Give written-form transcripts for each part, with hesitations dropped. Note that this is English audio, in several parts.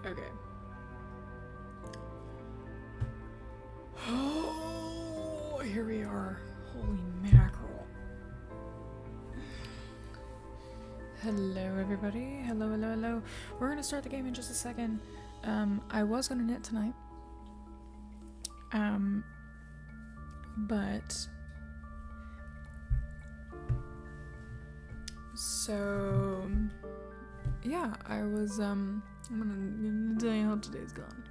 Okay. Oh, here we are. Holy mackerel. Hello, everybody. Hello, hello, hello. We're gonna start the game in just a second. I was gonna knit tonight. But so yeah, I was I'm gonna tell you how today's gone.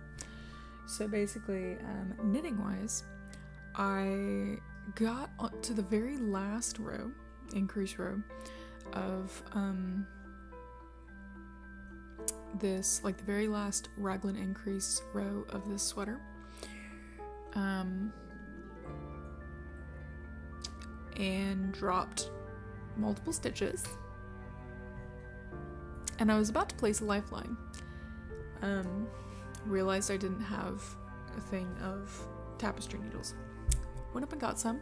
So basically, knitting wise, I got to the very last row, increase row, of this, like the very last raglan increase row of this sweater. And dropped multiple stitches. And I was about to place a lifeline. Realized I didn't have a thing of tapestry needles. Went up and got some.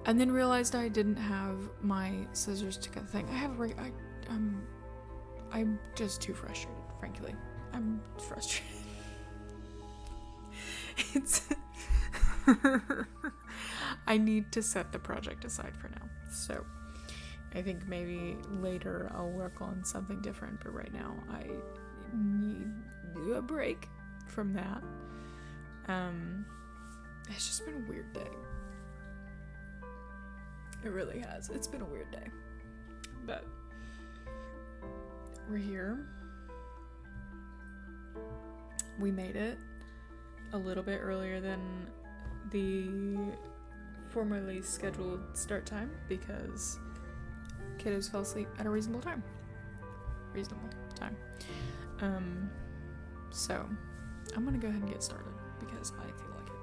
And then realized I didn't have my scissors to cut the thing. I'm just too frustrated, frankly. I'm frustrated. It's I need to set the project aside for now. So I think maybe later I'll work on something different, but right now I need a break from that. It's just been a weird day. It really has. It's been a weird day. But we're here. We made it a little bit earlier than the formerly scheduled start time because kiddos fell asleep at a reasonable time. So I'm gonna go ahead and get started because I feel like it.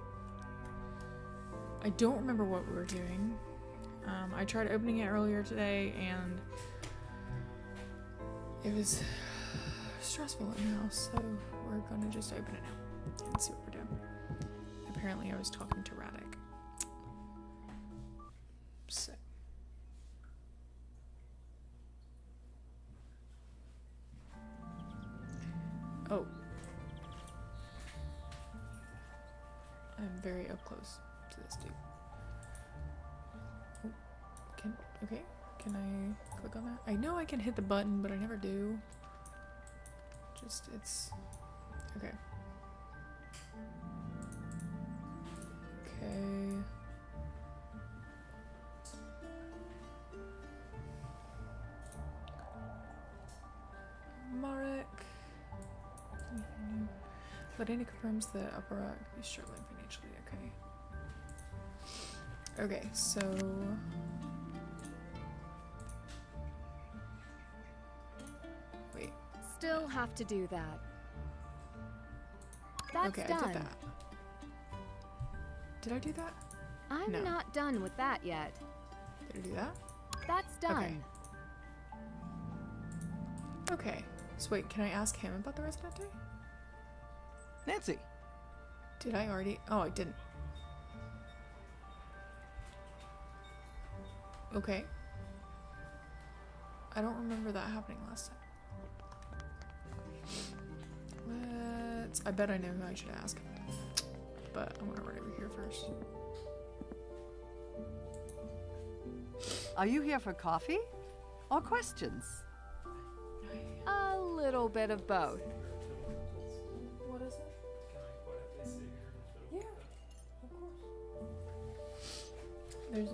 I don't remember what we were doing. I tried opening it earlier today and it was stressful in the house, so we're gonna just open it now and see what we're doing. Apparently I was talking to Radek. So. Oh. I'm very up close to this dude. Oh. Can I click on that? I know I can hit the button, but I never do. It's... Okay. Okay. Marek. Ladina confirms that Upper is struggling financially. Okay. Okay, so... Wait. Still have to do that. That's okay, done. I did that. Did I do that? I'm No. not done with that yet. Did I do that? That's done. Okay. So wait, can I ask him about the Residente? Nancy. Did I already? Oh, I didn't. Okay. I don't remember that happening last time. I bet I know who I should ask. But I want to run over here first. Are you here for coffee or questions? A little bit of both. What is it? Yeah, of course.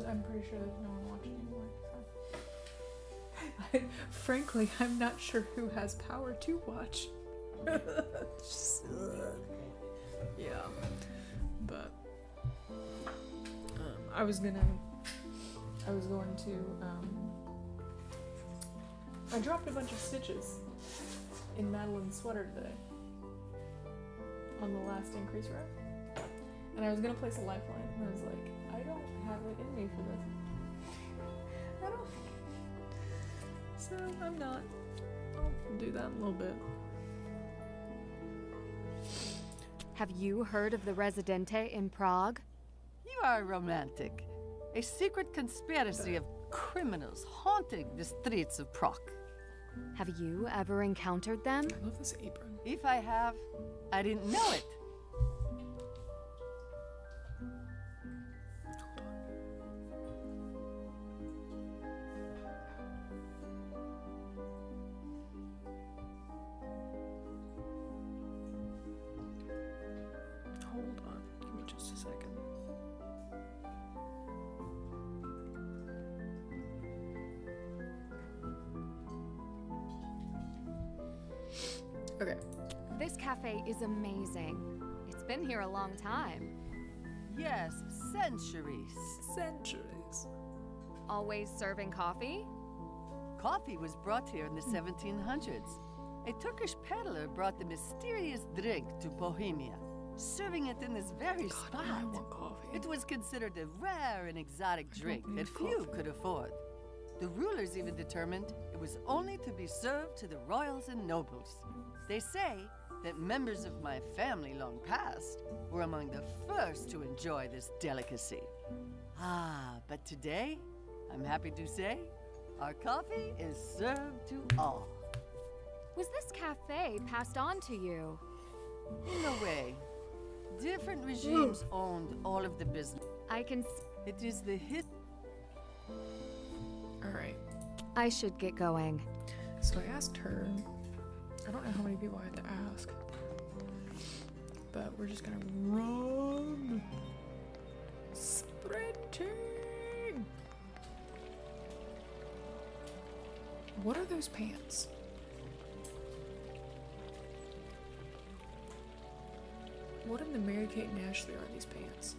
I'm pretty sure there's no one watching anymore. So. Frankly, I'm not sure who has power to watch. Yeah, but I was going to I dropped a bunch of stitches in Madeline's sweater today on the last increase row, and I was gonna place a lifeline, and I was like, I don't have it in me for this. I don't. So I'm not. I'll do that in a little bit. Have you heard of the Residente in Prague? You are romantic. A secret conspiracy of criminals haunting the streets of Prague. Have you ever encountered them? I love this apron. If I have, I didn't know it. Hold on. Give me just a second. Okay. This cafe is amazing. It's been here a long time. Yes, centuries. Centuries. Always serving coffee? Coffee was brought here in the 1700s. A Turkish peddler brought the mysterious drink to Bohemia, serving it in this very God, spot. now I want coffee. It was considered a rare and exotic drink need that few coffee. could afford. The rulers even determined it was only to be served to the royals and nobles. They say that members of my family long past were among the first to enjoy this delicacy. But today, I'm happy to say, our coffee is served to all. Was this cafe passed on to you? In a way, different regimes owned all of the business. I can It is the hit. Alright. I should get going. So I asked her. I don't know how many people I had to ask. But we're just gonna run. Sprinting. What are those pants? What in the Mary Kate and Ashley are these pants?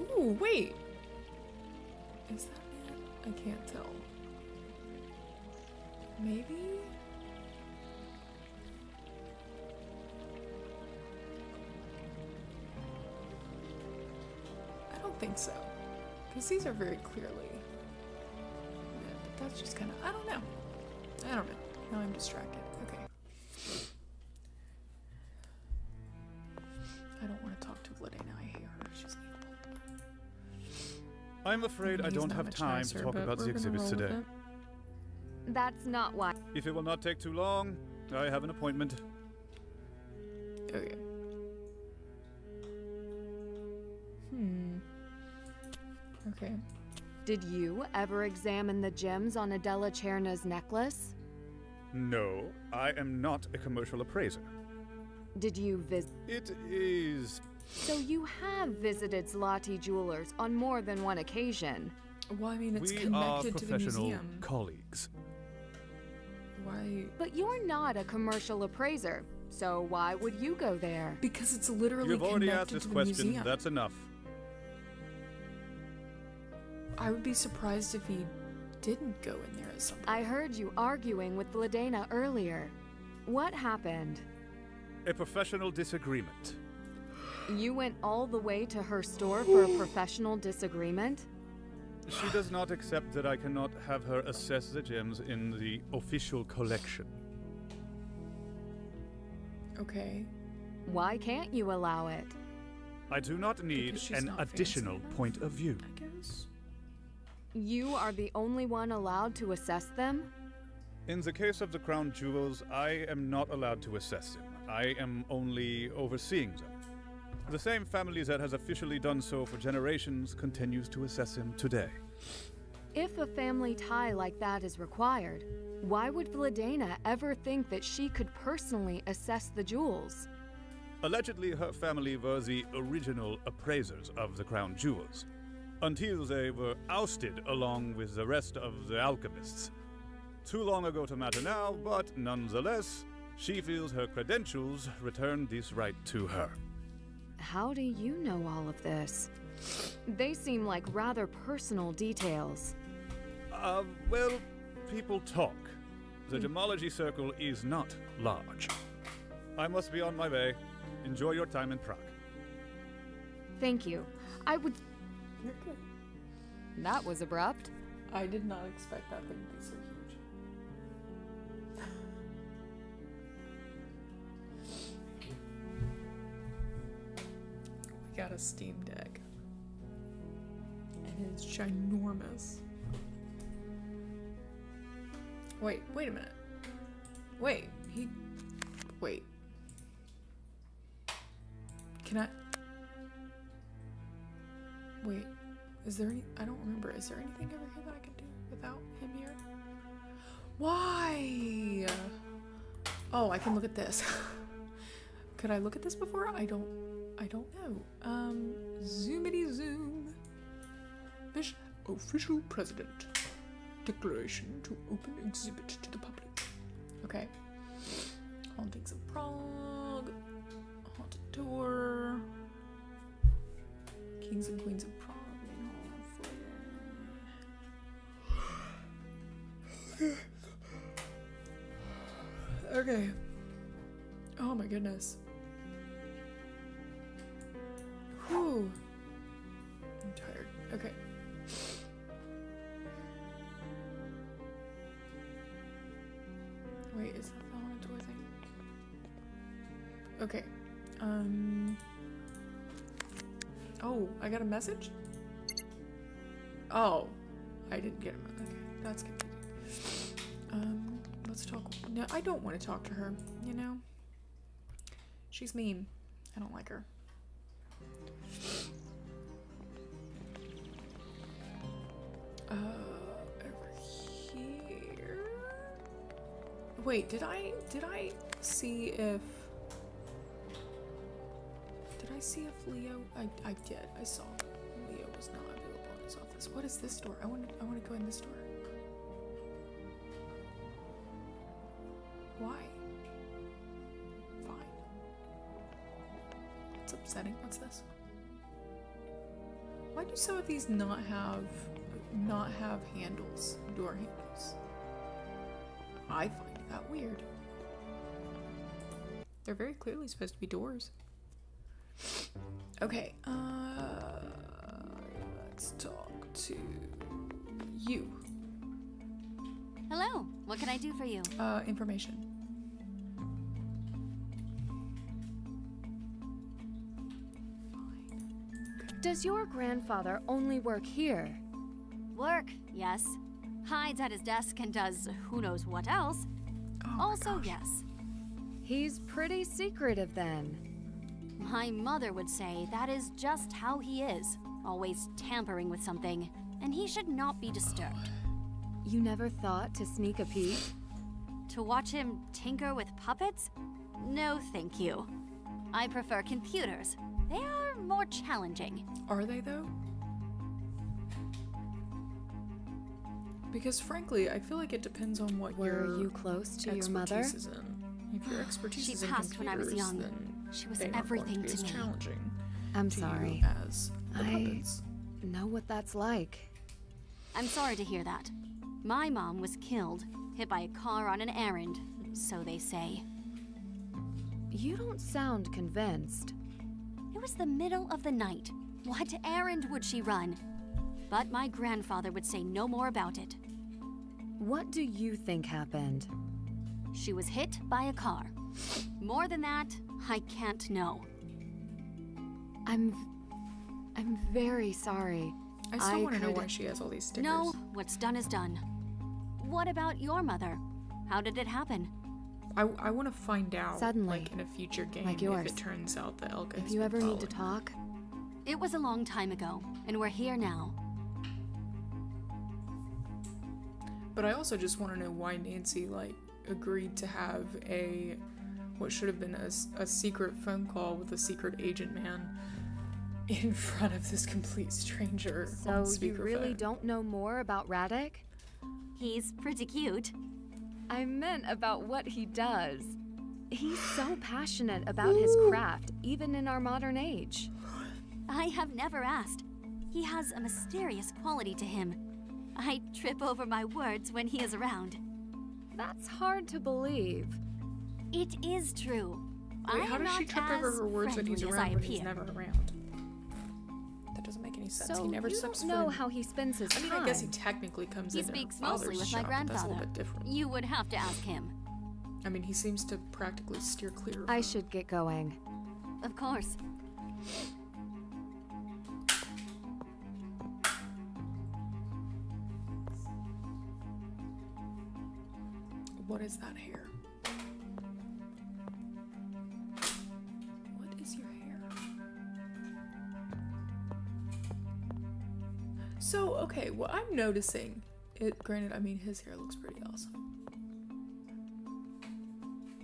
Ooh, wait. Is that it? I can't tell. Maybe? I don't think so. Because these are very clearly. Yeah, but that's just kind of. I don't know. I don't know. Now I'm distracted. Okay. I don't want to talk to Vladena. I hate her. She's evil. I'm afraid I He's don't not have much time nicer, to talk but about the we're gonna exhibits roll with today. it. That's not why. If it will not take too long, I have an appointment. Okay. Okay. Did you ever examine the gems on Adela Cherna's necklace? No, I am not a commercial appraiser. Did you visit? It is... So you have visited Zloty Jewelers on more than one occasion. Well, I mean, it's we are connected to the professional museum. colleagues. Why? But you're not a commercial appraiser, so why would you go there? Because it's literally You've already asked connected this to the question, museum. that's enough. I would be surprised if he didn't go in there at some point. I heard you arguing with Vladena earlier. What happened? A professional disagreement. You went all the way to her store for a professional disagreement? She does not accept that I cannot have her assess the gems in the official collection. Okay. Why can't you allow it? I do not need Because she's an not additional fancy enough, point of view. I guess. You are the only one allowed to assess them? In the case of the crown jewels, I am not allowed to assess them. I am only overseeing them. The same family that has officially done so for generations continues to assess him today. If a family tie like that is required, why would Vladena ever think that she could personally assess the jewels? Allegedly, her family were the original appraisers of the crown jewels, until they were ousted along with the rest of the alchemists. Too long ago to matter now, but nonetheless, she feels her credentials return this right to her. How do you know all of this? They seem like rather personal details. Well, people talk. The gemology circle is not large. I must be on my way. Enjoy your time in Prague. Thank you. I would. You're good. That was abrupt. I did not expect that thing to be so huge. We got a Steam Deck. And it's ginormous. Wait a minute. Wait, wait. Can I... Wait, is there any... I don't remember. Is there anything over here that I can do without him here? Why? Oh, I can look at this. Could I look at this before? I don't know. Zoomity zoom. Official president. Declaration to open exhibit to the public. Okay. Hauntings of Prague. Haunted tour. Kings and Queens of Prague. Main hall, foyer. Okay. Oh my goodness. Whew. I'm tired. Okay. Wait, is that the haunted tour thing? Okay. Oh, I got a message? Oh. I didn't get a message. Okay, that's confusing. Let's talk. No, I don't want to talk to her, you know? She's mean. I don't like her. Over here. Wait, did I see if... Did I see if Leo... I did. I saw Leo was not available in his office. What is this door? I want to go in this door. Why? Fine. It's upsetting. What's this? Why do some of these not have handles? Door handles. I find that weird. They're very clearly supposed to be doors. Okay, let's talk to you. Hello, what can I do for you? Information. Does your grandfather only work here? Work, yes. Hides at his desk and does who knows what else. Oh my Also, gosh. yes. He's pretty secretive then. My mother would say that is just how he is. Always tampering with something. And he should not be disturbed. You never thought to sneak a peek? To watch him tinker with puppets? No, thank you. I prefer computers. They are more challenging. Are they though? Because frankly, I feel like it depends on what Were your you close to your mother? expertise is in. If your expertise She is in passed when I was computers, young. then She was they aren't going everything be to as me. challenging I'm to sorry. you as the I- puppets. Know what that's like. I'm sorry to hear that. My mom was killed, hit by a car on an errand, so they say. You don't sound convinced. It was the middle of the night. What errand would she run? But my grandfather would say no more about it. What do you think happened? She was hit by a car. More than that, I can't know. I'm very sorry. I still want to know could- why she has all these stickers. No, what's done is done. What about your mother? How did it happen? I want to find out, Suddenly. like in a future game, Like yours. if it turns out that Elka If has you been ever need to following. talk, It was a long time ago, and we're here now. But I also just want to know why Nancy like agreed to have what should have been a secret phone call with a secret agent man in front of this complete stranger on so you really speakerphone. don't know more about Radek? He's pretty cute. I meant about what he does. He's so passionate about his craft, even in our modern age. I have never asked. He has a mysterious quality to him. I trip over my words when he is around. That's hard to believe. It is true. Wait, I how am does she not trip over as her words when he's friendly as I around when he's appear. never around? That doesn't make any sense. So he never you steps don't foot know in- how he spends his I mean, time. I guess he technically comes He into her speaks mostly father's with my shop, but that's a grandfather. little bit different. You would have to ask him. I mean, he seems to practically steer clear of I her. should get going. Of course. What is that hair? What is your hair? So, okay, what I'm noticing, granted, I mean, his hair looks pretty awesome.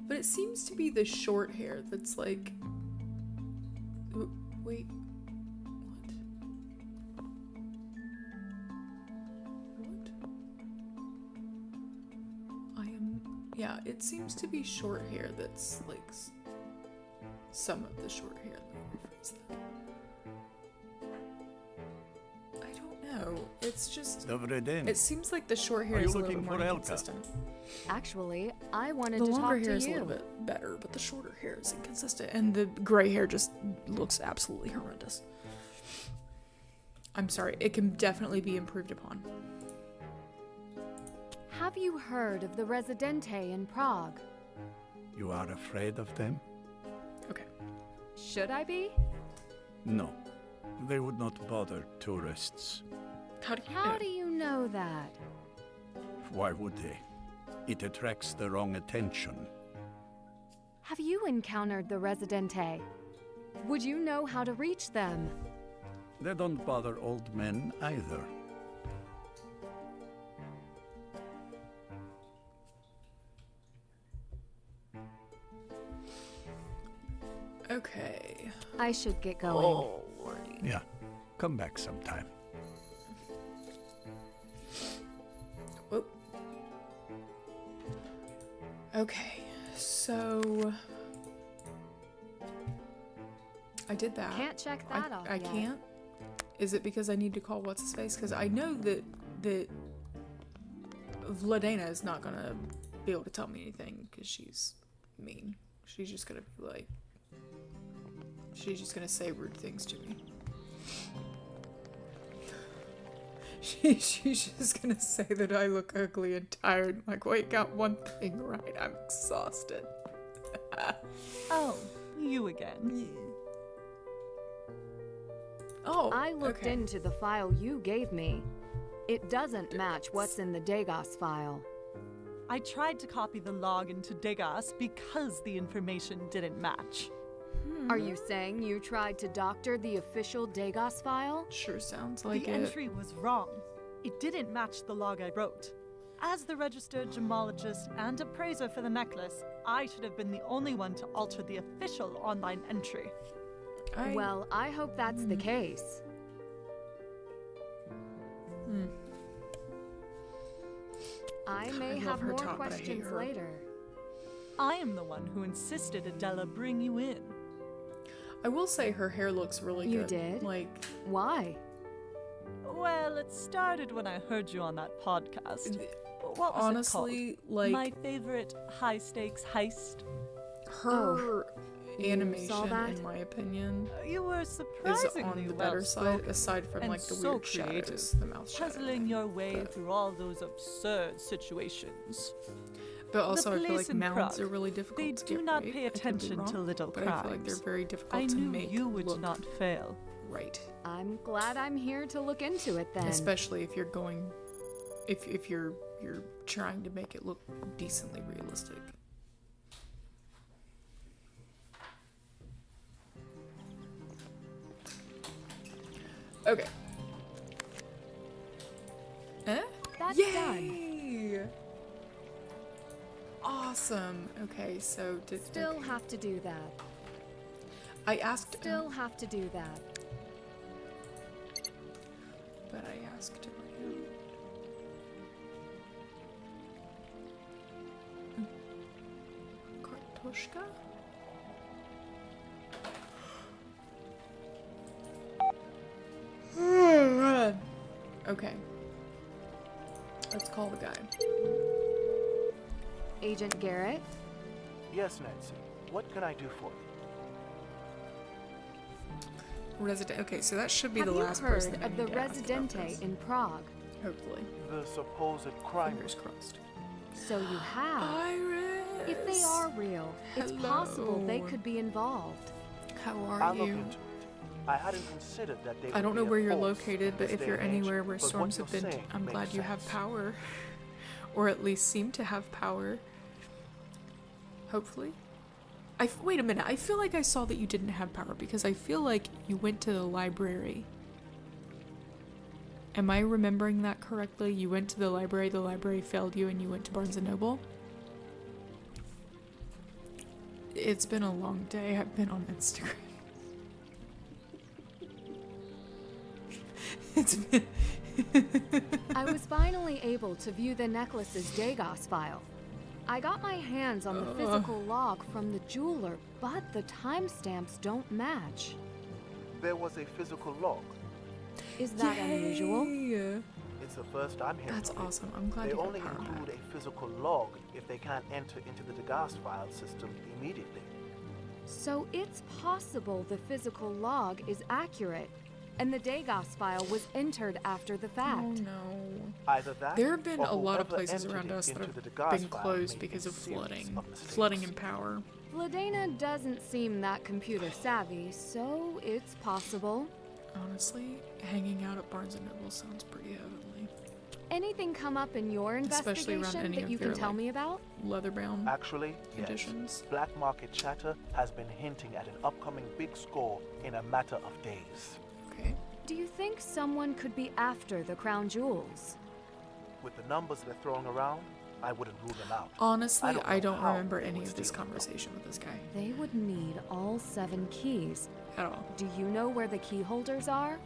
But it seems to be the short hair that's like... Wait. What? Yeah, it seems to be short hair that's like some of the short hair. I don't know. It's just... Dobry den. It seems like the short hair Are you is a little looking bit more for Elka? inconsistent. Actually, I wanted The to longer talk hair to is a little you. bit better, but the shorter hair is inconsistent, and the gray hair just looks absolutely horrendous. I'm sorry, it can definitely be improved upon. Have you heard of the Residente in Prague? You are afraid of them? Okay. Should I be? No. They would not bother tourists. How do you How know? do you know that? Why would they? It attracts the wrong attention. Have you encountered the Residente? Would you know how to reach them? They don't bother old men either. Okay. I should get going. Oh, lordy. Yeah. Come back sometime. Whoop. Okay, so... I did that. Can't check that off I yet. can't? Is it because I need to call what's-his-face? Because I know that Vladena is not gonna be able to tell me anything because she's mean. She's just gonna be like... She's just gonna say rude things to me. She's just gonna say that I look ugly and tired. Like, well, you got one thing right. I'm exhausted. Oh, you again. Oh, I looked okay. into the file you gave me. It doesn't match what's in the Degas file. I tried to copy the log into Degas because the information didn't match. Are you saying you tried to doctor the official Degas file? Sure sounds like The it. entry was wrong. It didn't match the log I wrote. As the registered gemologist and appraiser for the necklace, I should have been the only one to alter the official online entry. Well, I hope that's the case. I may I love have her more talk, but I hate questions her. later. I am the one who insisted Adela bring you in. I will say her hair looks really You good. did? Like, Why? Well, it started when I heard you on that podcast. What was honestly, it called? like My favorite high-stakes heist. her you animation, saw that? in my opinion, You were is surprisingly on the better side. well-spoken Aside from and like the so weird creative, shadows, the mouth shadow. puzzling your way but- through all those absurd situations. But also, I feel police like in mouths Prague, are really difficult They to do get not right. pay I could be attention to wrong, little but I feel like they're crimes. very difficult I to knew make you would look not fail. right. I'm glad I'm here to look into it then. Especially if you're going, if you're trying to make it look decently realistic. Okay. Eh? That's Yay! done. Awesome. Okay, so did Still okay. have to do that. I asked Still have to do that. but I asked Kartoshka? Okay. Let's call the guy. Agent Garrett? Yes, Nancy. What can I do for you? Resident. Okay, so that should be Have the you last heard person I of the need to ask about Residente this. in Prague? Hopefully. The supposed crime. Fingers crossed. So you have. Iris! If they are real, it's possible they Hello. could be involved. How are I'll look you? into it. I hadn't considered that they I don't would know be where you're opposed located, but this if day you're and age, anywhere where but what storms you're have been, saying I'm makes glad you have sense. power. Or at least seem to have power. Hopefully. Wait a minute. I feel like I saw that you didn't have power because I feel like you went to the library. Am I remembering that correctly? You went to the library failed you, and you went to Barnes & Noble? It's been a long day. I've been on Instagram. It's been... I was finally able to view the necklace's Dagos file. I got my hands on the physical log from the jeweler, but the timestamps don't match. There was a physical log. Is that unusual? Yay! It's the first I'm hearing That's of it. awesome. I'm glad They you got only power include back. a physical log if they can't enter into the Degas file system immediately. So it's possible the physical log is accurate, and the Dagos file was entered after the fact. Oh no. Either that, There have been or a lot of whoever places entered around it us that into have the Degas been file closed made because a of series flooding. mistakes. Flooding in power. Vladena doesn't seem that computer savvy, so it's possible. Honestly, hanging out at Barnes & Noble sounds pretty heavenly. Anything come up in your Especially around investigation any that of you can their, tell like, me about? Leather-bound Actually, yes. editions. Black market chatter has been hinting at an upcoming big score in a matter of days. Okay. Do you think someone could be after the crown jewels? With the numbers they're throwing around, I wouldn't rule them out. Honestly, I don't know how remember they any would of this steal them. conversation with this guy They would need all 7 keys. at all. Do you know where the key holders are?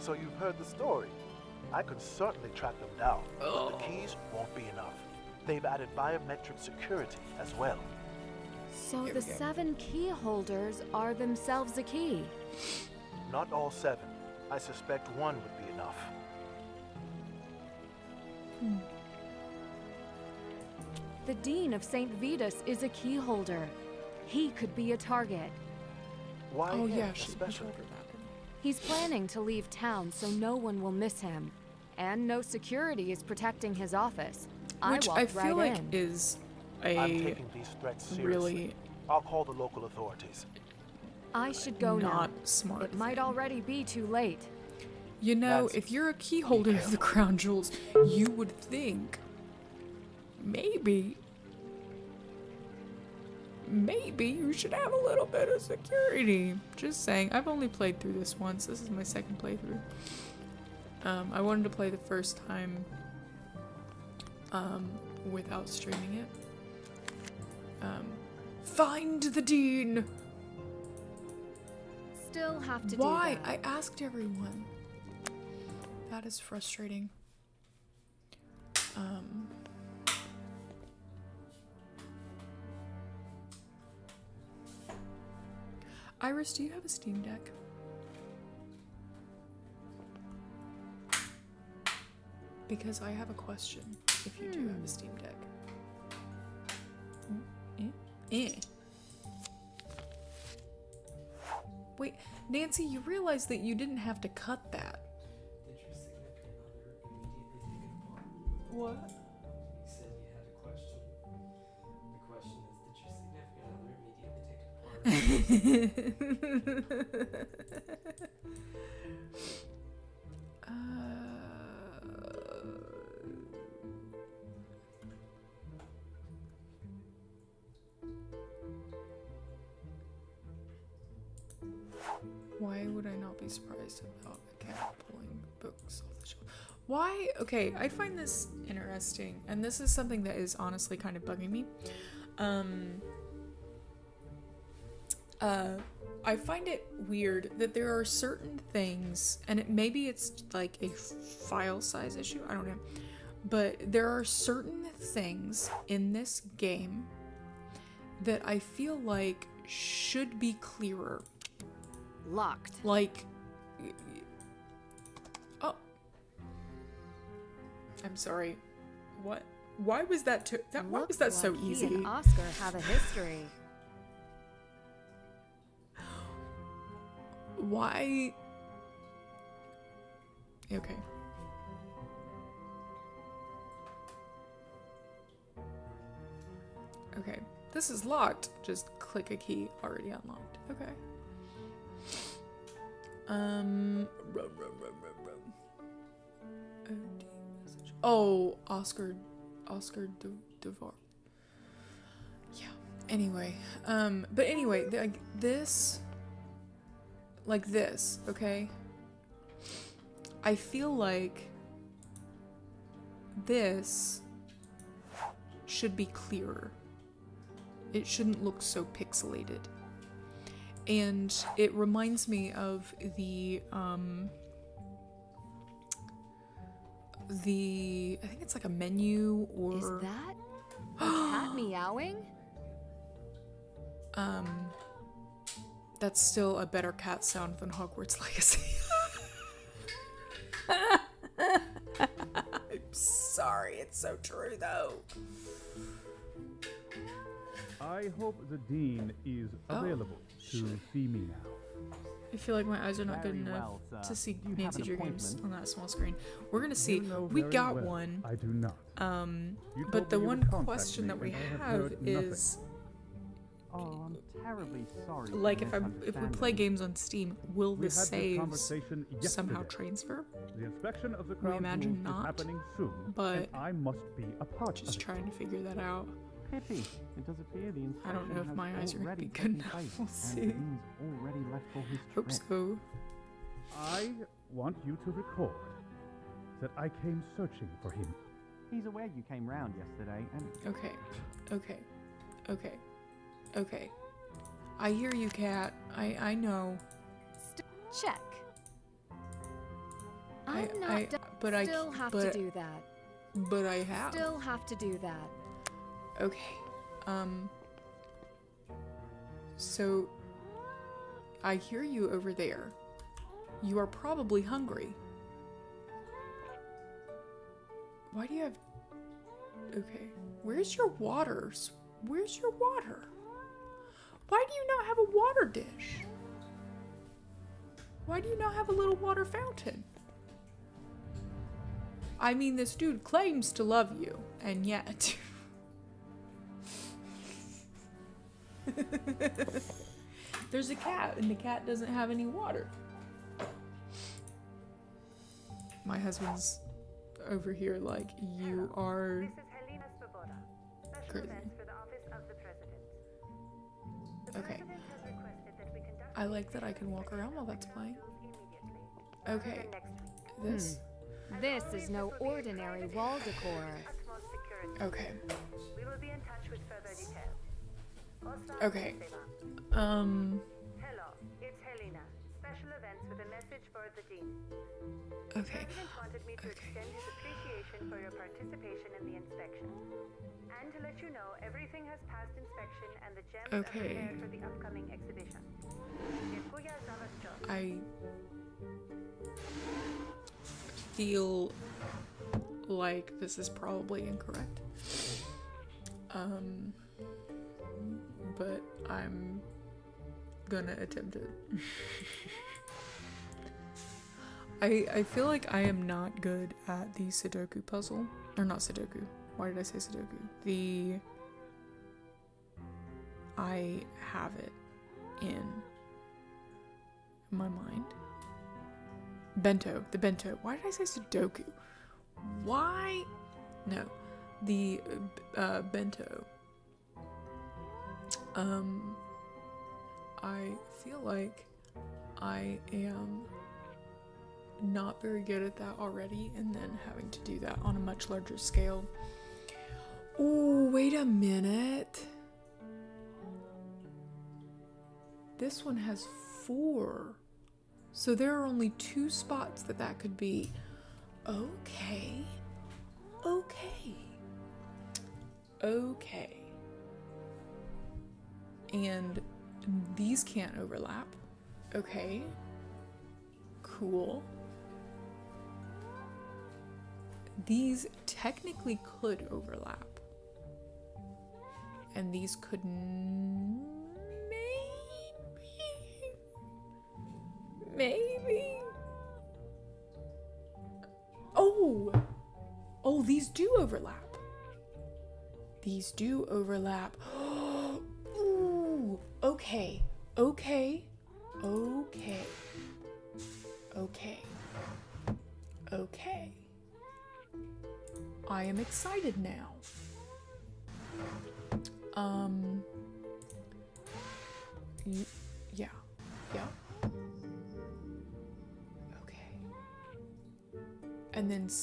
So you've heard the story. I could certainly track them down, but the keys won't be enough. They've added biometric security as well. So Here the we go. 7 key holders are themselves a key. Not all 7. I suspect one would be enough. The Dean of St. Vitus is a key holder. He could be a target. Why Oh him yeah, she especially? told her that. He's planning to leave town so no one will miss him. And no security is protecting his office. Which I I walked feel right like in. is I'm a taking these threats seriously. really I'll call the local authorities. I should go not now. smart It might thing. already be too late. You know, Nancy, if you're a key holder of the crown jewels, you would think maybe you should have a little bit of security. Just saying. I've only played through this once. This is my second playthrough. I wanted to play the first time without streaming it. Find the Dean! Still have to Why? do that. I asked everyone. That is frustrating. Iris, do you have a Steam Deck? Because I have a question if you do have a Steam Deck. Wait, Nancy, you realize that you didn't have to cut that. Did your significant other immediately take it apart? You said you had a question. The question is, did your significant other immediately take it apart? Why would I not be surprised about a cat pulling books off the shelf? Why? Okay, I find this interesting, and this is something that is honestly kind of bugging me. I find it weird that there are certain things, and maybe it's like a file size issue, I don't know, but there are certain things in this game that I feel like should be clearer. Locked. Like, oh, I'm sorry. What? Why was that? Why was that so Looks like easy? He and Oscar have a history. Why? Okay. Okay. This is locked. Just click a key. Already unlocked. Okay. Oh, Oscar Devar. Anyway, but anyway, like this, okay? I feel like this should be clearer. It shouldn't look so pixelated. And it reminds me of the I think it's like a menu or... Is that a cat meowing? That's still a better cat sound than Hogwarts Legacy. I'm sorry, it's so true though. I hope the Dean is available to see me now. I feel like my eyes are not good Very enough well, sir. to see Do you have Nancy an Drew Games appointment? on that small screen. We're gonna see. You know We very got well one. I do not. You But told the me you one would contact question me, that we and I have have heard nothing. is, Oh, I'm terribly sorry. for like, if we misunderstanding. play games on Steam, will We the had this saves conversation somehow yesterday. transfer? The inspection of the We crown imagine jewels not, is happening soon, but and I must be a part Just of it. trying to figure that out. Pity. It does appear the inspection I don't know if has my eyes are gonna already be good taken enough. place, We'll and see. the Dean's already left for his Hope trip. so. I want you to record that I came searching for him. He's aware you came round yesterday, and Okay. I hear you, Cat. I know. Check. I'm not I done. but I Still have but, to do that. But I have. Still have to do that. Okay. So I hear you over there. You are probably hungry. Why do you have... Okay. Where's your water? Where's your water? Why do you not have a water dish? Why do you not have a little water fountain? I mean, this dude claims to love you, and yet... There's a cat, and the cat doesn't have any water. My husband's over here like, you are This is Helena Svoboda, special crazy. events for the office of the president. The Okay. president has requested that we conduct I like that I can walk around while that's playing. immediately. Okay. Next week. This. This is no ordinary wall decor. Utmost security. Okay. We will be in touch with further details. Oslan Okay. Esteban. Hello, it's Helena. Special events with a message for the dean. The Okay. president wanted me to Okay. extend his appreciation for your participation in the inspection. And to let you know everything has passed inspection and the gems are Okay. prepared for the upcoming exhibition. Dziękuję za wasz czas. I feel like this is probably incorrect. But I'm gonna attempt it. I feel like I am not good at the Sudoku puzzle. Or not Sudoku. Why did I say Sudoku? I have it in my mind. Bento. The bento. Why did I say Sudoku? Why? No. The bento. I feel like I am not very good at that already, and then having to do that on a much larger scale. Oh, wait a minute. This one has 4. So there are only 2 spots that could be. Okay. And these can't overlap. Okay. Cool. These technically could overlap. And these could maybe. Oh, these do overlap. These do overlap. Ooh, okay. I am excited now.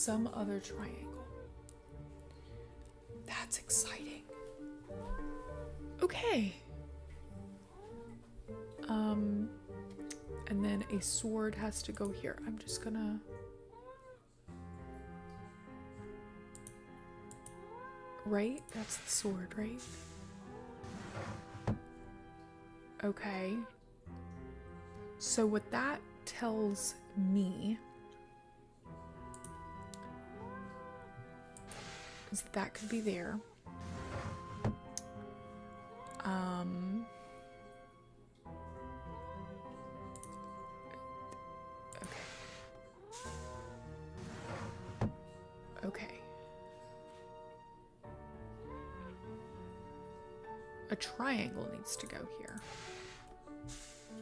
some other triangle. That's exciting. Okay. And then a sword has to go here. I'm just gonna... Right? That's the sword, right? Okay. So what that tells me is that could be there. Okay. A triangle needs to go here.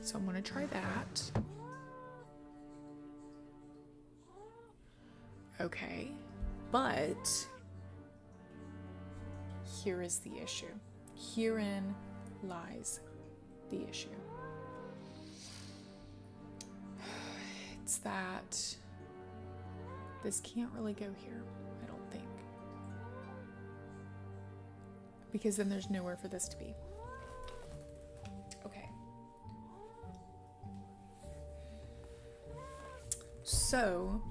So I'm gonna try that. Okay, but here is the issue. Herein lies the issue. It's that this can't really go here, I don't think. Because then there's nowhere for this to be. Okay. So,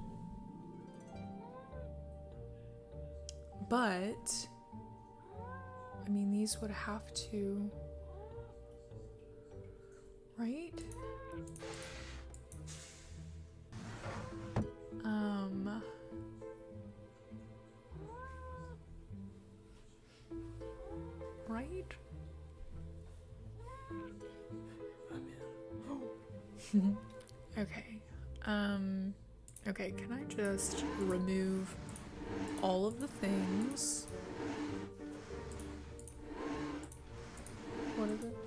but, I mean, these would have to, right? Right? Okay. Okay, can I just remove all of the things? What is it?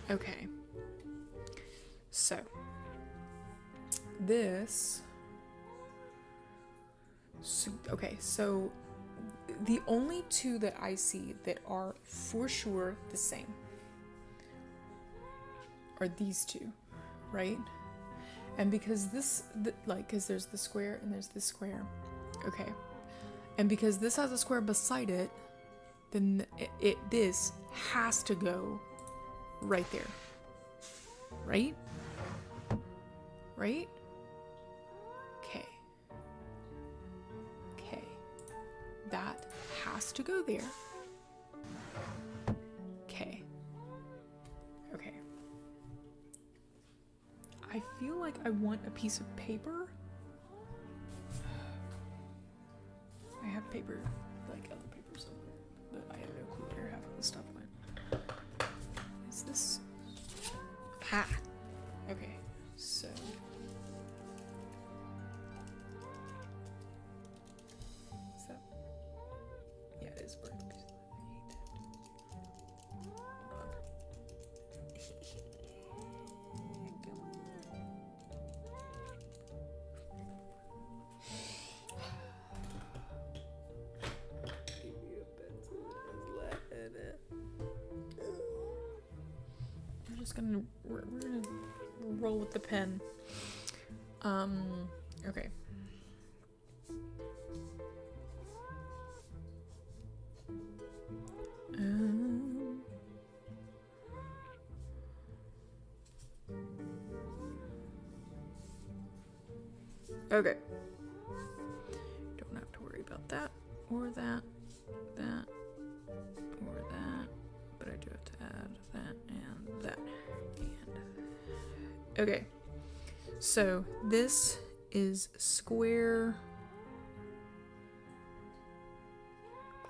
Okay. So, this... okay, so the only two that I see that are for sure the same are these two, right? And because this, because there's the square and there's the square, okay. And because this has a square beside it, then this has to go right there, right? Right? Okay. Okay. That has to go there. Okay. Okay. I feel like I want a piece of paper. I have paper, like other paper somewhere, but I have no clue where half of the stuff went. Is this? Ah. Okay. So. Is that? Yeah, it is burnt. I hate that. Hold on. Come on. Give me a pencil that has lead in it. We're just gonna we're gonna roll with the pen. Okay. Okay. Don't have to worry about that or that, or that, but I do have to add that and that. And okay. So this is square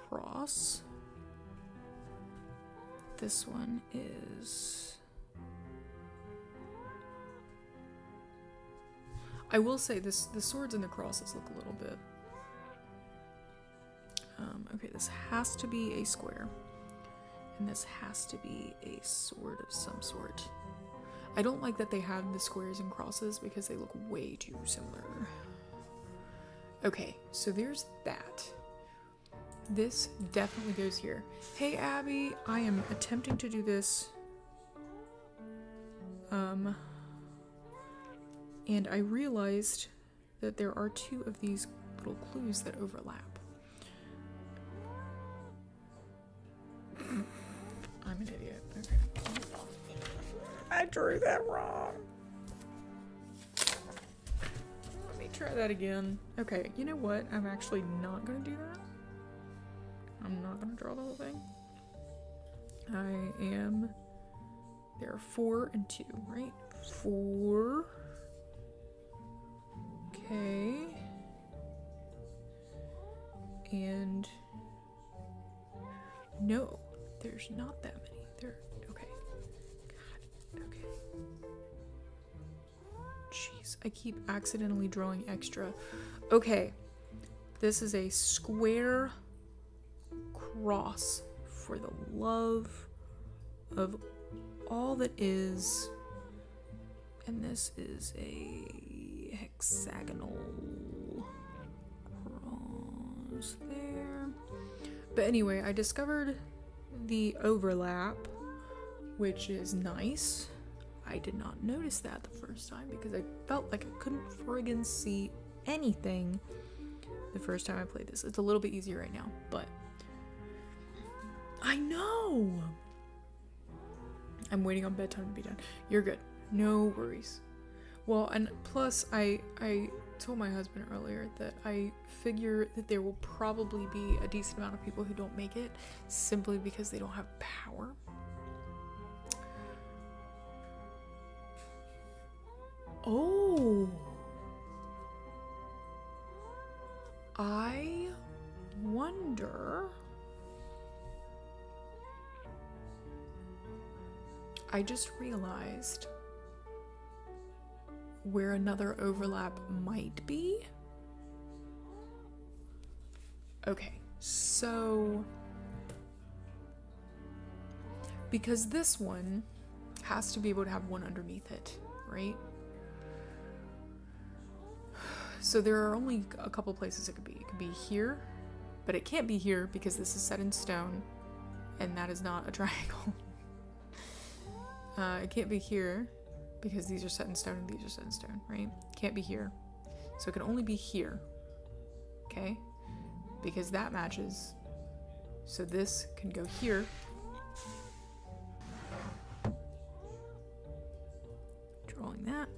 cross. This one is... I will say this, the swords and the crosses look a little bit... okay, this has to be a square. And this has to be a sword of some sort. I don't like that they have the squares and crosses because they look way too similar. Okay, so there's that. This definitely goes here. Hey Abby, I am attempting to do this And I realized that there are 2 of these little clues that overlap. I'm an idiot. Okay. I drew that wrong. Let me try that again. Okay, you know what? I'm actually not gonna do that. I'm not gonna draw the whole thing. There are 4 and 2, right? 4. Okay. And no, there's not that many. Okay. God, okay. Jeez, I keep accidentally drawing extra. Okay. This is a square cross for the love of all that is. And this is a hexagonal cross there. But anyway, I discovered the overlap, which is nice. I did not notice that the first time because I felt like I couldn't friggin' see anything the first time I played this. It's a little bit easier right now, but I know! I'm waiting on bedtime to be done. You're good. No worries. Well, and plus I told my husband earlier that I figure that there will probably be a decent amount of people who don't make it simply because they don't have power. Oh. I wonder. I just realized where another overlap might be. Okay, so because this one has to be able to have one underneath it, right? So there are only a couple places it could be. It could be here, but it can't be here because this is set in stone, and that is not a triangle. It can't be here because these are set in stone and these are set in stone, right? Can't be here. So it can only be here, okay? Because that matches. So this can go here. Drawing that.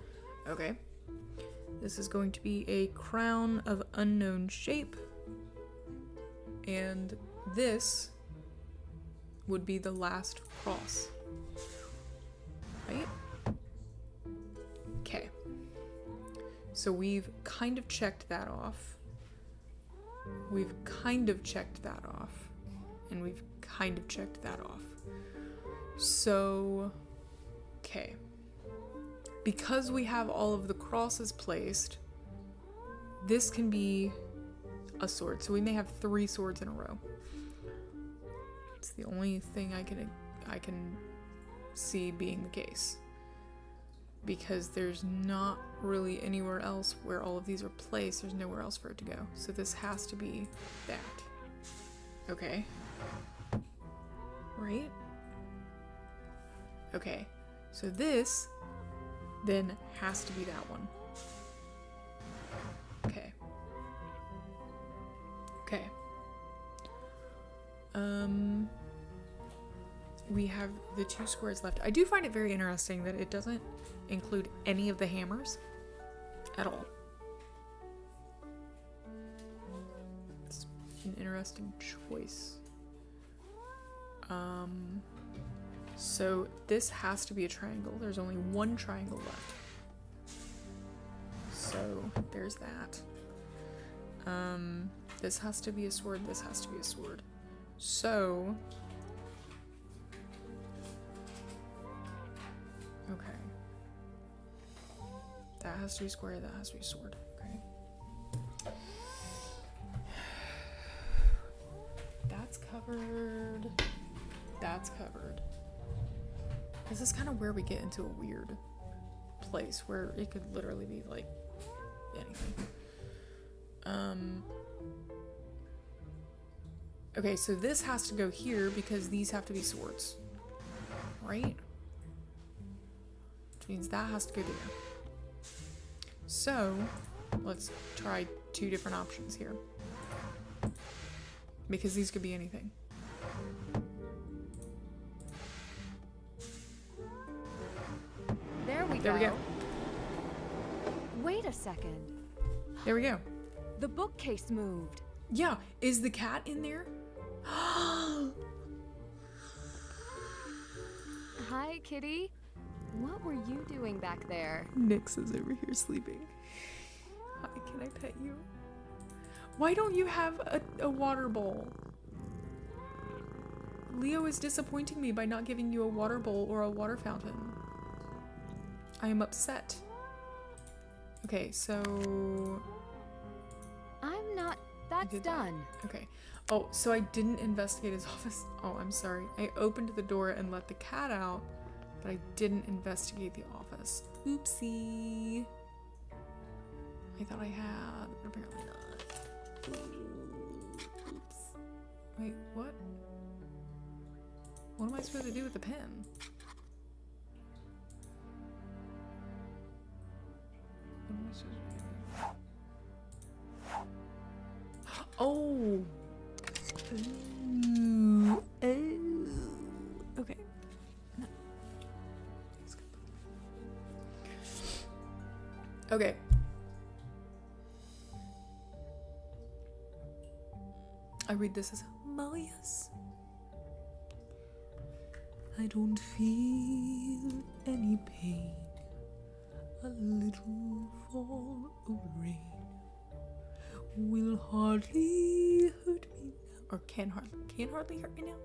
Okay. This is going to be a crown of unknown shape. And this would be the last cross. Right? Okay. So we've kind of checked that off. We've kind of checked that off. And we've kind of checked that off. So, okay. Because we have all of the crosses placed, this can be a sword. So we may have 3 swords in a row. It's the only thing I can see being the case. Because there's not really anywhere else where all of these are placed. There's nowhere else for it to go. So this has to be that. Okay. Right? Okay. So this then has to be that one. Okay. Okay. We have the 2 squares left. I do find it very interesting that it doesn't include any of the hammers at all. It's an interesting choice. So this has to be a triangle. There's only 1 triangle left. So there's that. This has to be a sword. This has to be a sword. So okay. That has to be square, that has to be sword. Okay. That's covered. That's covered. This is kind of where we get into a weird place where it could literally be like anything. Okay, so this has to go here because these have to be swords. Right? means that has to go there. So, let's try 2 different options here. Because these could be anything. There we There we go. Wait a second. There we go. The bookcase moved. Yeah, is the cat in there? Hi, kitty. What were you doing back there? Nyx is over here sleeping. Hi, can I pet you? Why don't you have a water bowl? Leo is disappointing me by not giving you a water bowl or a water fountain. I am upset. Okay, so... I'm not... That's did that. done. Okay. Oh, so I didn't investigate his office. Oh, I'm sorry. I opened the door and let the cat out, but I didn't investigate the office. Oopsie. I thought I had, but apparently not. Oops. Wait, what? What am I supposed to do with the pen? What am I supposed to do? Oh! Ooh. Oh. Okay. No. Okay. I read this as Marius. I don't feel any pain. A little fall of rain will hardly hurt me now. Or can hardly hurt me now?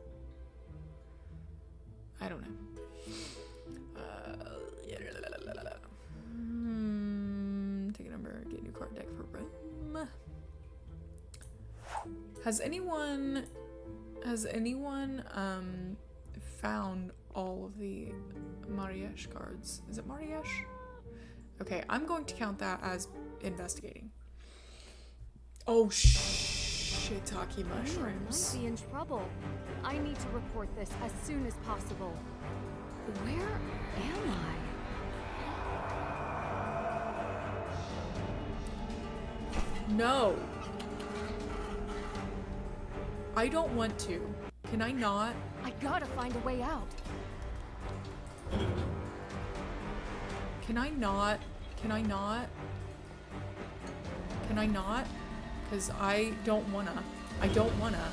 I don't know. Take a number, get a new card deck for Rome. Has anyone found all of the Mariesh cards? Is it Mariesh? Okay, I'm going to count that as investigating. Oh, shiitake mushrooms. I might be in trouble. I need to report this as soon as possible. Where am I? No. I don't want to. Can I not? I gotta find a way out. Can I not? Can I not? Can I not? Because I don't wanna. I don't wanna.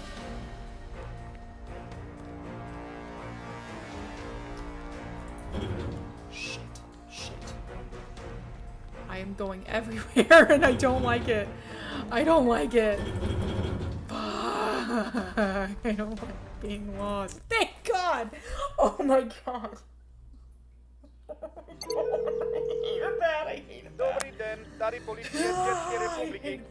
Shit. I am going everywhere and I don't like it. I don't like it. I don't like being lost. Thank God! Oh my God. I hated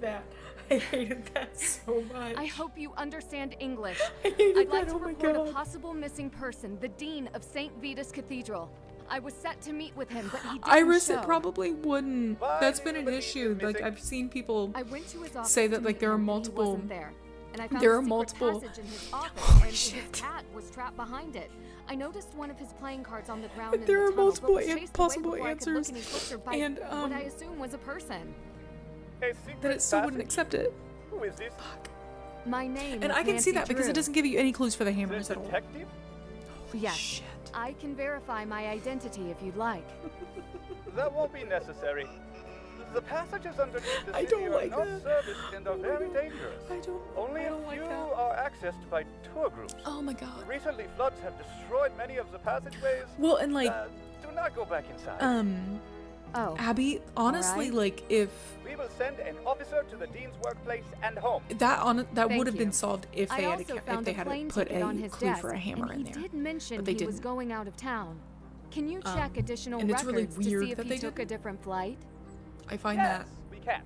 that. I hated that so much. I hope you understand English. I hated I'd like that. to Oh my report God. a possible missing person, the Dean of St. Vitus Cathedral. I was set to meet with him, but he didn't Iris, show. it probably wouldn't. That's been an issue. Like, I've seen people I went to his office say to that, like, meet there are him, and he multiple. wasn't there. And I found There a are secret multiple. passage in his office, Holy and shit. his cat was trapped behind it. I noticed one of his playing cards on the ground in There the are tunnel, multiple but was chased possible away before answers, I could look any closer by and, what I assume was a person. That it still wouldn't accept it. Who is this? My name And is I can see Nancy that because it Drew. doesn't give you any clues for the hammers at all. Detective? Holy Yes. shit. I can verify my identity if you'd like. That won't be necessary. The passages underneath the I city don't are like not that. serviced and are very dangerous. Only I a don't like few that. are accessed by tour groups. Oh my God. Recently, floods have destroyed many of the passageways. Well, and like, Do not go back inside. Oh. Abby, honestly, Alright. like, if We will send an officer to the dean's workplace and home. that Thank would have been you. solved if I they had also if found they a had plane put ticket on a his clue desk, for a hammer and in he there. did mention but they he was didn't. going out of town. Can you Um, check additional and it's really records to weird see if that he they took a different flight? I find Yes, that we can.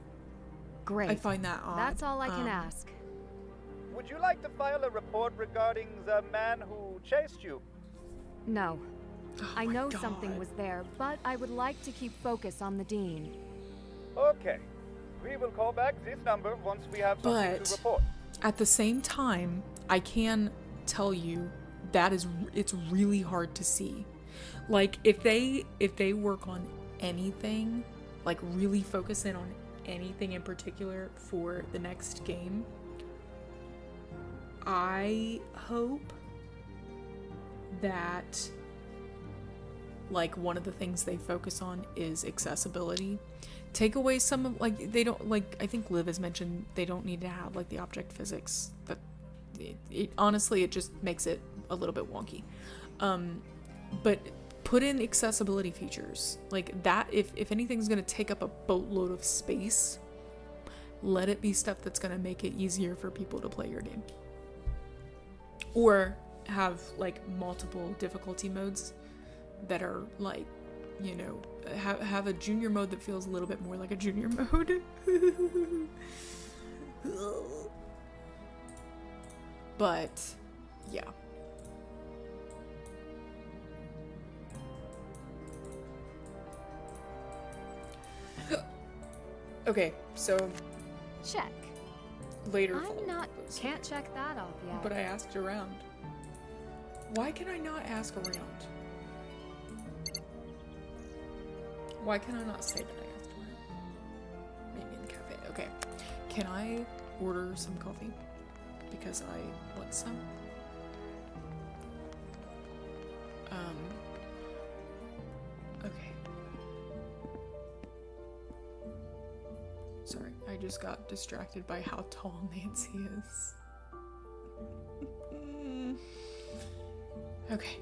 Great. I find that odd. That's all I can Um, ask. Would you like to file a report regarding the man who chased you? No. Oh I my know God. something was there, but I would like to keep focus on the Dean. Okay. We will call back this number once we have something But to report. at the same time, I can tell you that it's really hard to see Like if they work on anything, like really focus in on anything in particular for the next game, I hope that like one of the things they focus on is accessibility. Take away some of, like, they don't, like, I think Liv has mentioned they don't need to have like the object physics, but it honestly it just makes it a little bit wonky. But put in accessibility features like that. If anything's going to take up a boatload of space, let it be stuff that's going to make it easier for people to play your game, or have like multiple difficulty modes that are like, you know, have a junior mode that feels a little bit more like a junior mode. But yeah. Okay, so Check. later. Can't check that off yet. But I asked around. Why can I not ask around? Why can I not say that I asked around? Maybe in the cafe. Okay. Can I order some coffee? Because I want some. Okay. Sorry, I just got distracted by how tall Nancy is. Okay.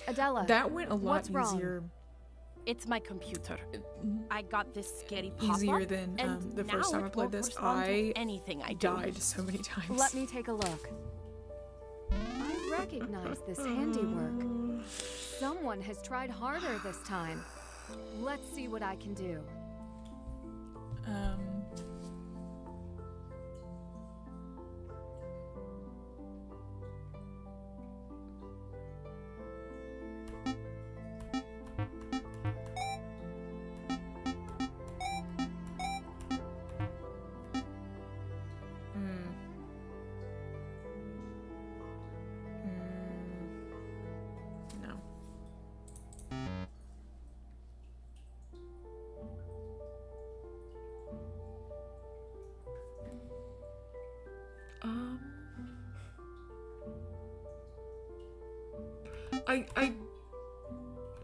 Adela, that went a lot what's easier. Wrong? It's my computer. I got this scary pop-up. Easier than the first time I played this. I died so many times. Let me take a look. I recognize this handiwork. Someone has tried harder this time. Let's see what I can do.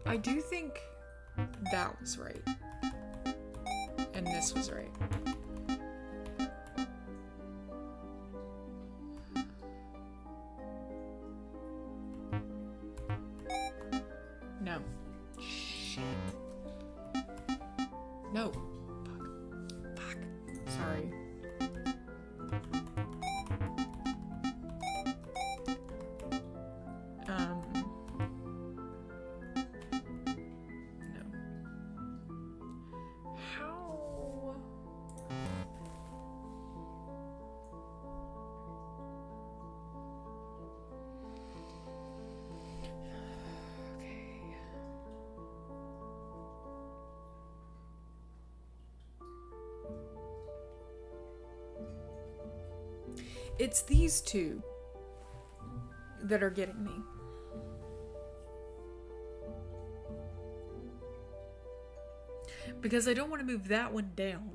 I do think that was right. And this was right. No. Shit. No. Fuck. Sorry. It's these two that are getting me. Because I don't want to move that one down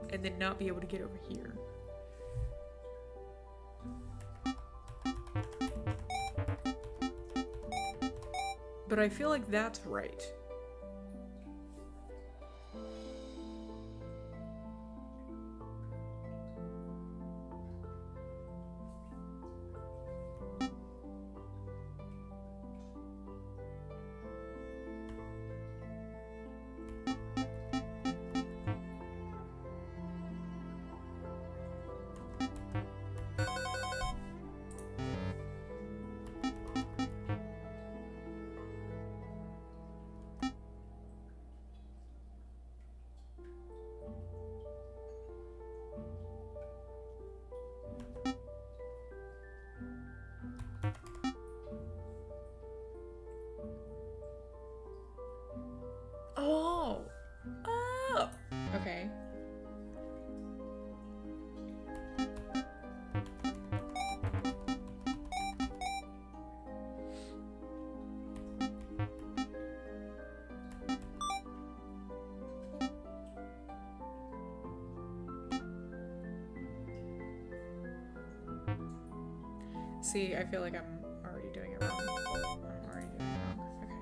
and then not be able to get over here. But I feel like that's right. See, I feel like I'm already doing it wrong. I'm already doing it wrong. Okay.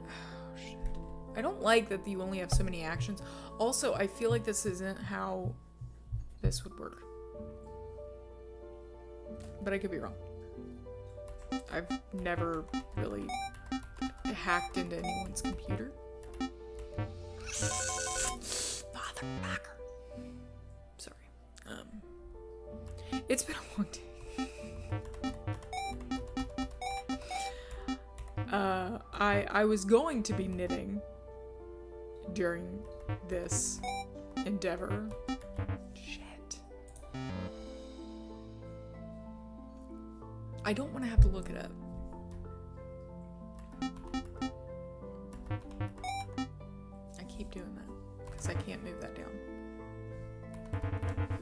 Oh, shit. I don't like that you only have so many actions. Also, I feel like this isn't how this would work. But I could be wrong. I've never really hacked into anyone's computer. Motherfucker. Sorry. It's been a long day. I was going to be knitting during this endeavor. Shit. I don't want to have to look it up. I keep doing that because I can't move that down.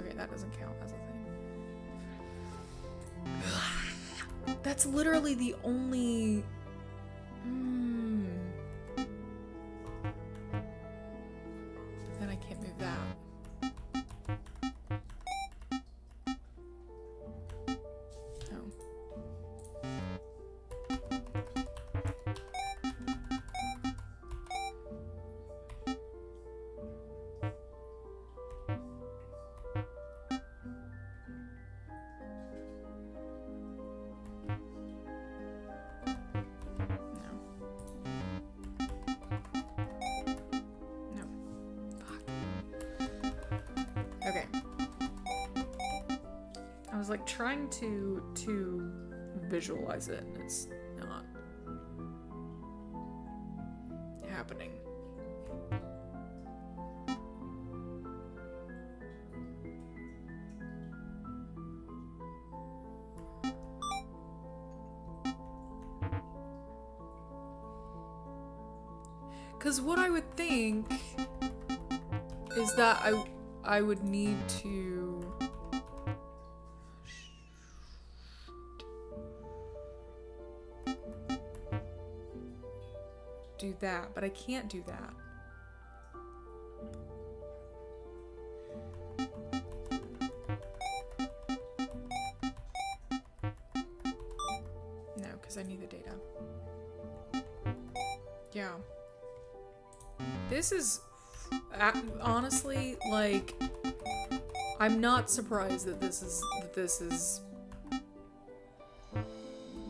Okay, that doesn't count as a thing. That's literally the only... Then I can't move that. Okay. I was like trying to visualize it, and it's not happening. Because what I would think is that I would need to do that, but I can't do that. No, because I need the data. Yeah. This is honestly, like, I'm not surprised that this is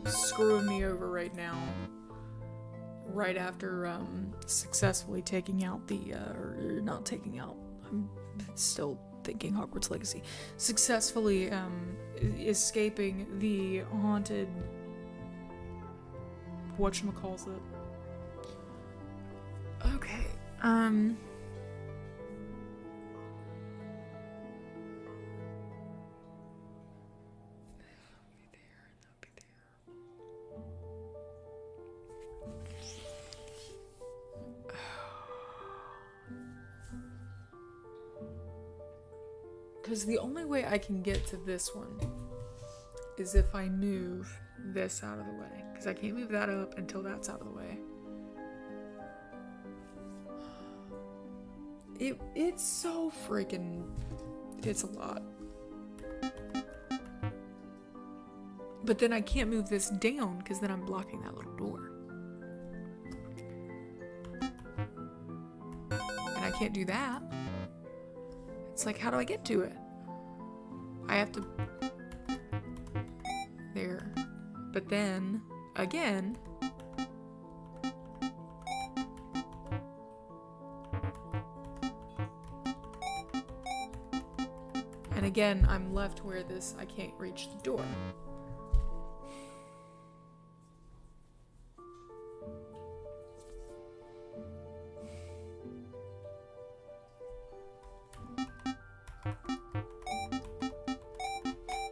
screwing me over right now. Right after successfully taking out the or not taking out. I'm still thinking Hogwarts Legacy. Successfully escaping the haunted whatchamacallit. Okay. Because the only way I can get to this one is if I move this out of the way. Because I can't move that up until that's out of the way. It's so freaking... It's a lot. But then I can't move this down because then I'm blocking that little door. And I can't do that. It's like, how do I get to it? I have to... There. But then, again... And again, I'm left where this... I can't reach the door.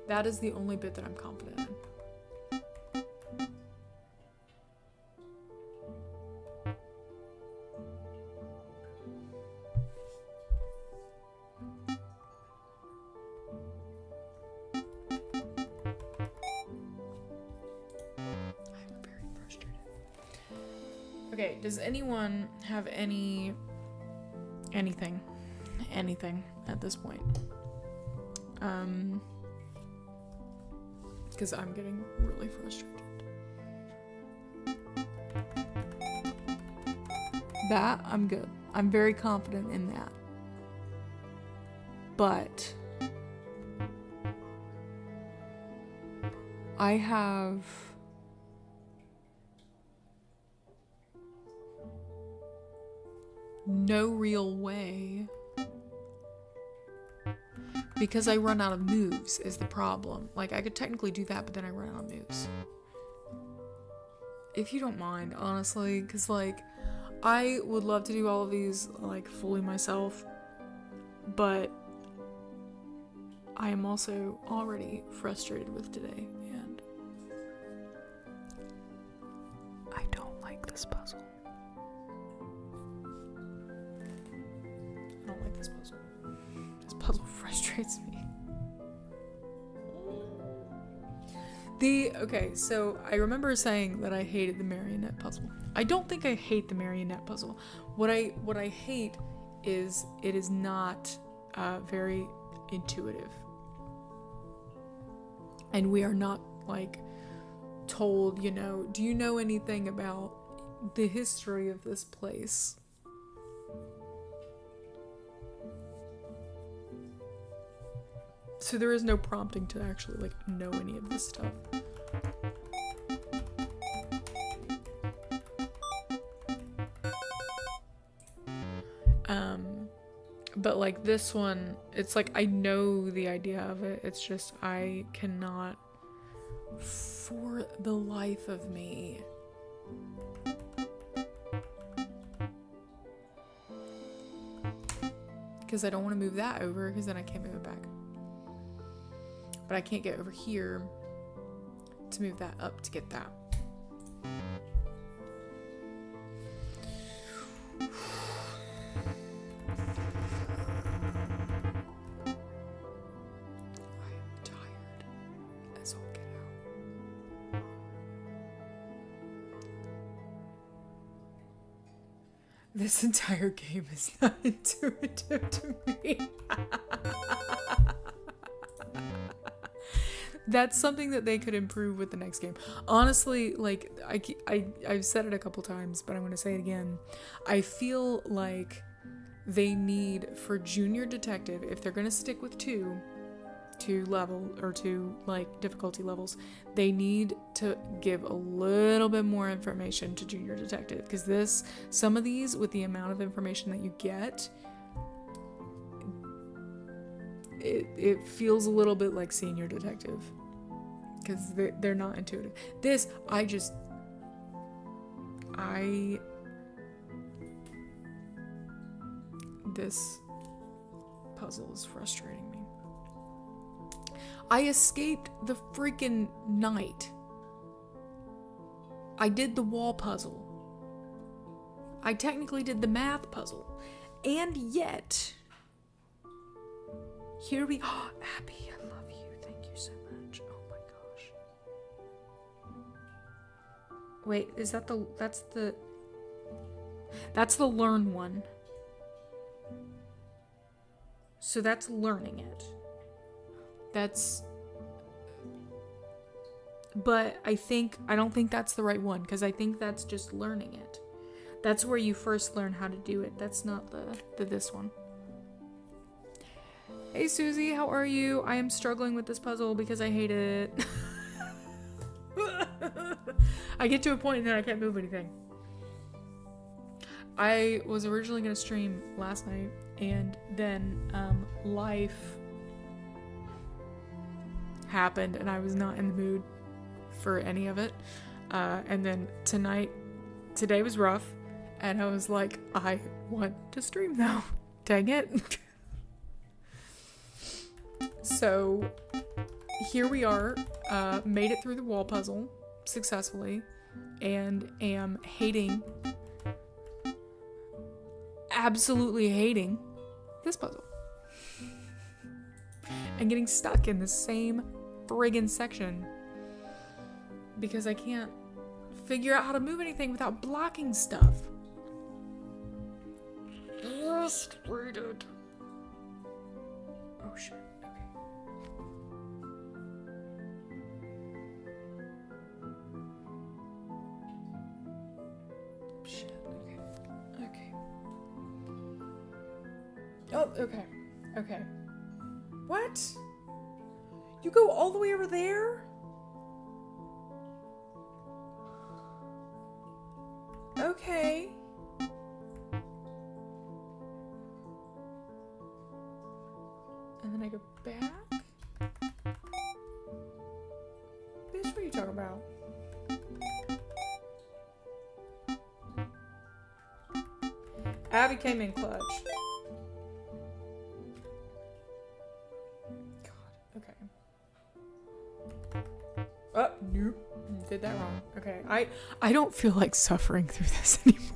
That is the only bit that I'm confident in. Okay, does anyone have anything at this point? Because I'm getting really frustrated. That, I'm good. I'm very confident in that. But I have no real way, because I run out of moves is the problem. Like, I could technically do that, but then I run out of moves. If you don't mind, honestly, because, like, I would love to do all of these, like, fully myself, but I am also already frustrated with today, and I don't like this puzzle. I don't like this puzzle. This puzzle frustrates me. Okay, so I remember saying that I hated the marionette puzzle. I don't think I hate the marionette puzzle. What I hate is it is not very intuitive. And we are not, like, told, you know, do you know anything about the history of this place? So there is no prompting to actually, like, know any of this stuff. But, like, this one, it's like I know the idea of it. It's just I cannot, for the life of me, because I don't want to move that over, because then I can't move it back. But I can't get over here to move that up to get that. This entire game is not intuitive to me. That's something that they could improve with the next game. Honestly, like, I've said it a couple times, but I'm going to say it again. I feel like they need, for Junior Detective, if they're going to stick with two level, or two, like, difficulty levels, they need to give a little bit more information to Junior Detective, because some of these, with the amount of information that you get, it feels a little bit like Senior Detective, because they're not intuitive. This puzzle is frustrating me. I escaped the freaking night. I did the wall puzzle. I technically did the math puzzle. And yet, here we are. Abby, I love you. Thank you so much. Oh my gosh. Wait, is that that's the learn one. So that's learning it. But I don't think that's the right one, because I think that's just learning it. That's where you first learn how to do it. That's not this one. Hey Susie, how are you? I am struggling with this puzzle because I hate it. I get to a point and then I can't move anything. I was originally going to stream last night, and then life happened and I was not in the mood for any of it. And then today was rough, and I was like, I want to stream now. Dang it. So here we are, made it through the wall puzzle successfully, and am absolutely hating this puzzle. And getting stuck in the same friggin' section because I can't figure out how to move anything without blocking stuff. Frustrated. Oh shit. Okay. Shit. Okay. Okay. Oh, okay. Okay. What? You go all the way over there? Okay. And then I go back? Bitch, what are you talking about? Abby came in clutch. God, okay. Oh, nope. Did that wrong. Okay, I don't feel like suffering through this anymore.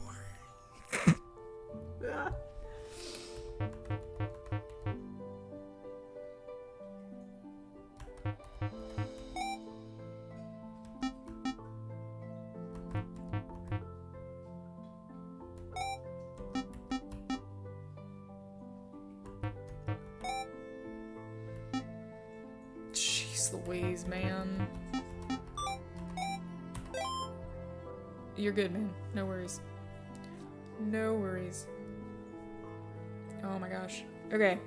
Jeez Louise, man. You're good, man. No worries. No worries. Oh my gosh. Okay.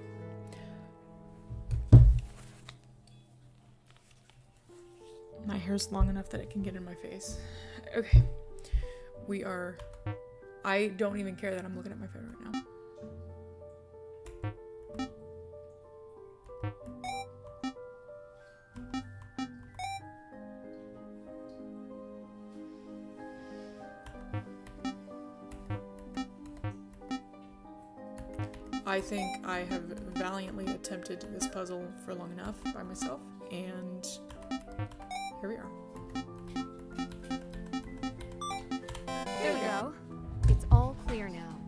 My hair's long enough that it can get in my face. Okay. We are... I don't even care that I'm looking at my phone right now. I think I have valiantly attempted this puzzle for long enough by myself, and here we are. There we go. It's all clear now.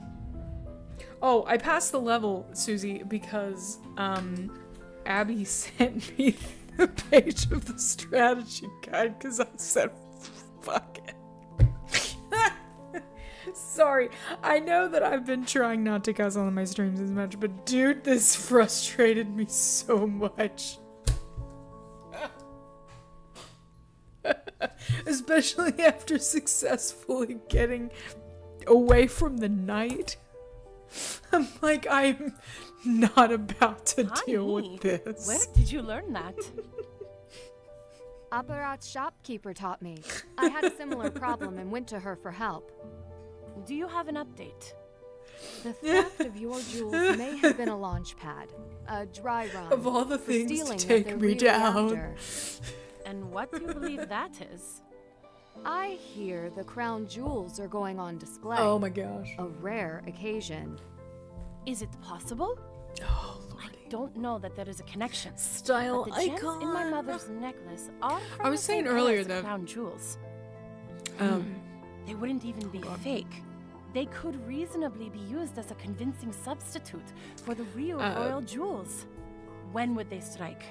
Oh, I passed the level, Susie, because Abby sent me the page of the strategy guide because I said, fuck it. Sorry, I know that I've been trying not to cuss on my streams as much, but dude, this frustrated me so much. Especially after successfully getting away from the night. I'm like, I'm not about to deal with this. Where did you learn that? Apparat's shopkeeper taught me. I had a similar problem and went to her for help. Do you have an update? The theft of your jewels may have been a launch pad, a dry run. Of all the for things to stealing take what me they're really down. after. And what do you believe that is? I hear the crown jewels are going on display. Oh my gosh. A rare occasion. Is it possible? Oh, I don't know that there is a connection. Style but the gems icon. in my mother's necklace are from I was the saying same earlier class of that- crown jewels. They They wouldn't even be fake. They could reasonably be used as a convincing substitute for the real royal jewels. When would they strike?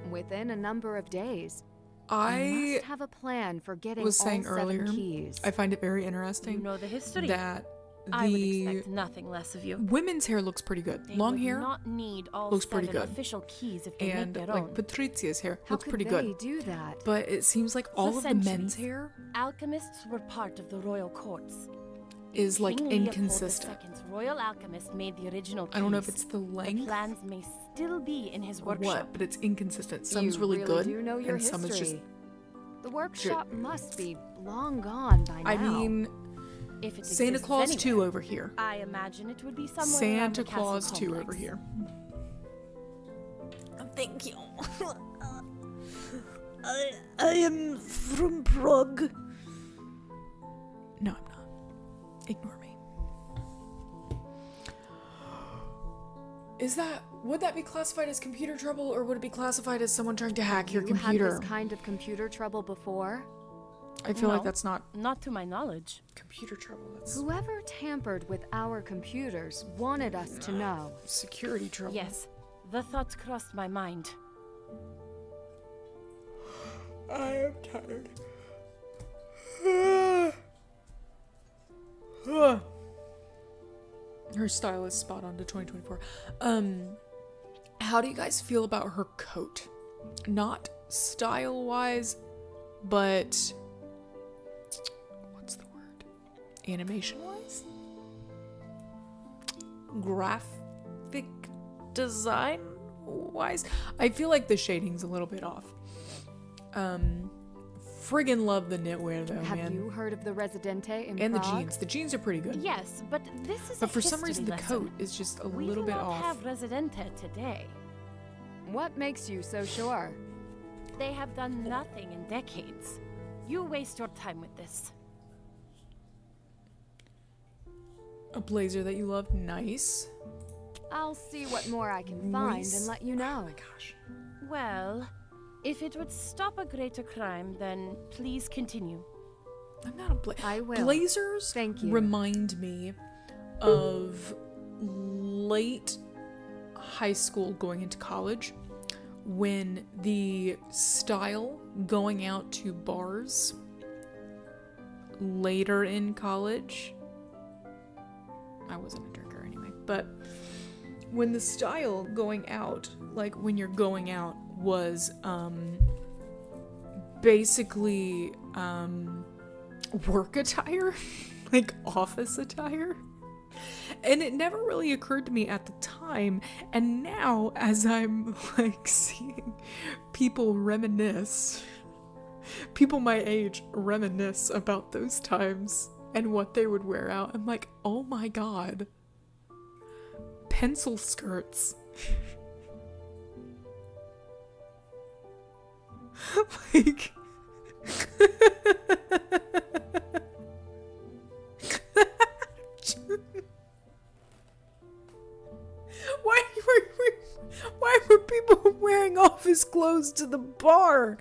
Within a number of days. I must have a plan for getting was saying all 7 earlier, keys. I find it very interesting. You know the history. That I would the expect nothing less of you. women's hair looks pretty good. They Long would hair not need all looks pretty 7 good. official keys if they and make their like own. Patrizia's hair How looks could pretty they good. do that? But it seems like all For of the men's centuries, hair alchemists were part of the royal courts. is like King Leopold inconsistent. II's royal alchemist made the original keys. I don't know if it's the The length plans may still be in his or workshop. what, but it's inconsistent. Some's you really, really good, do know your and some is history. just. The workshop must be long gone by now. I mean, If it Santa exists Claus anywhere. 2 over here. I imagine it would be somewhere around Santa the castle Claus 2 over complex. here. Thank you. I am from Prague. No, I'm not. Ignore me. Would that be classified as computer trouble, or would it be classified as someone trying to hack your You computer? had this kind of computer trouble before? I feel like No, that's not Not to my knowledge. computer trouble. That's Whoever tampered with our computers wanted us to know. security trouble. Yes, the thought crossed my mind. I am tired. Her style is spot on to 2024. How do you guys feel about her coat? Not style-wise, but what's the word? Animation-wise? Graphic design-wise? I feel like the shading's a little bit off. Friggin' love the knitwear though, man. Have you heard of the Residente in And the Prague? jeans. The jeans are pretty good. Yes, but this is But a for some history reason the lesson. coat is just a We little do bit not off. have Residente today. What makes you so sure? They have done nothing in decades. You waste your time with this. A blazer that you love? Nice. I'll see what more I can find Nice. and let you know. Oh my gosh. Well, if it would stop a greater crime, then please continue. I'm not a I will. Blazers Thank you. remind me of late high school going into college when the style going out to bars later in college, I wasn't a drinker anyway, but when the style going out, like when you're going out, was basically work attire, like office attire. And it never really occurred to me at the time, and now as I'm like seeing people my age reminisce about those times and what they would wear out, I'm like, oh my god, pencil skirts. Like why were people wearing office clothes to the bar?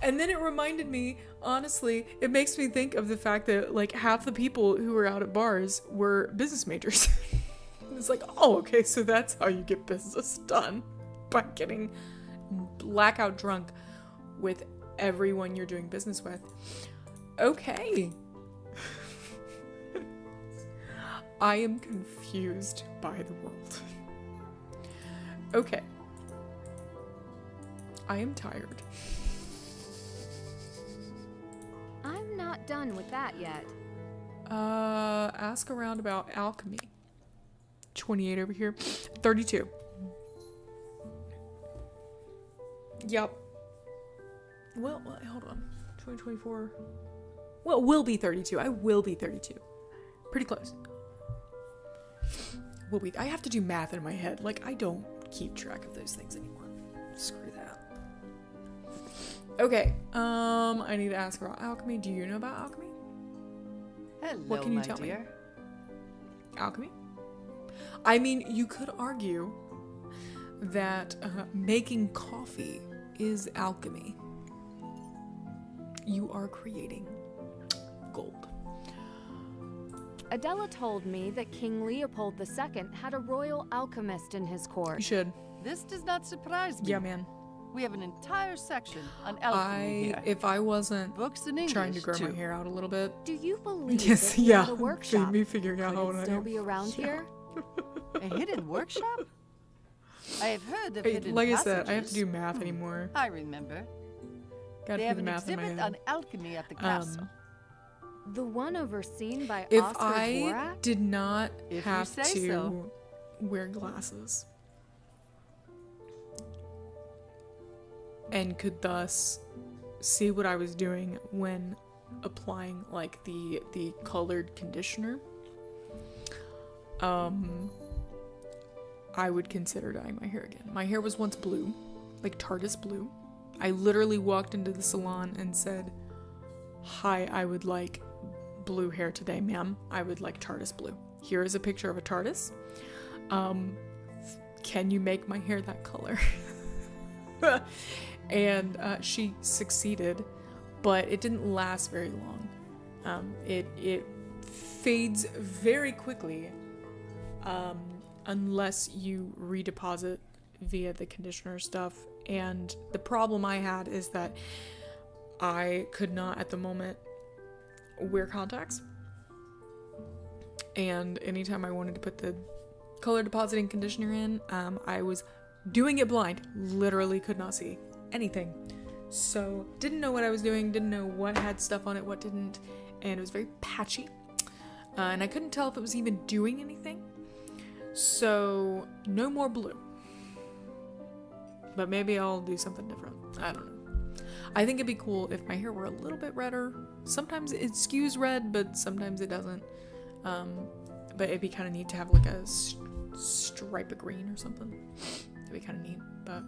And then it reminded me, honestly, it makes me think of the fact that like half the people who were out at bars were business majors. It's like, oh, okay, so that's how you get business done, by getting blackout drunk with everyone you're doing business with. Okay. I am confused by the world. Okay. I am tired. I'm not done with that yet. Ask around about alchemy. 28 over here. 32. Yep. Well, hold on. 2024. Well, will be 32. I will be 32. Pretty close. Will be. I have to do math in my head. Like, I don't keep track of those things anymore. Screw that. Okay. I need to ask about alchemy. Do you know about alchemy? Hello, What can you my tell dear. me? Alchemy? I mean, you could argue that making coffee is alchemy. You are creating gold. Adela told me that King Leopold II had a royal alchemist in his You court. should. This does not surprise me. Yeah, man. We have an entire section on alchemy here. If I wasn't Books in English, trying to grow too. my hair out a little bit. Do you believe Yes, that he yeah. had a workshop? Me figuring out Could how it old I still am. be around here? A hidden workshop? I have heard of Hey, hidden like I said, I have to passages. do math anymore. I remember. Gotta They do have the an math in my exhibit head. on alchemy at the castle. The one overseen by If Oscar I Dvorak? did not If you have say to so. wear glasses and could thus see what I was doing when applying like the colored conditioner, I would consider dyeing my hair again. My hair was once blue, like TARDIS blue. I literally walked into the salon and said, "Hi, I would like blue hair today, ma'am. I would like TARDIS blue. Here is a picture of a TARDIS. Can you make my hair that color?" And she succeeded, but it didn't last very long. It fades very quickly unless you redeposit via the conditioner stuff. And the problem I had is that I could not at the moment wear contacts. and anytime I wanted to put the color depositing conditioner in, I was doing it blind. Literally could not see anything. So didn't know what I was doing, didn't know what had stuff on it, what didn't, and it was very patchy. And I couldn't tell if it was even doing anything. So no more blue. But maybe I'll do something different. I don't know. I think it'd be cool if my hair were a little bit redder. Sometimes it skews red, but sometimes it doesn't. But it'd be kind of neat to have like a stripe of green or something. It'd be kind of neat, but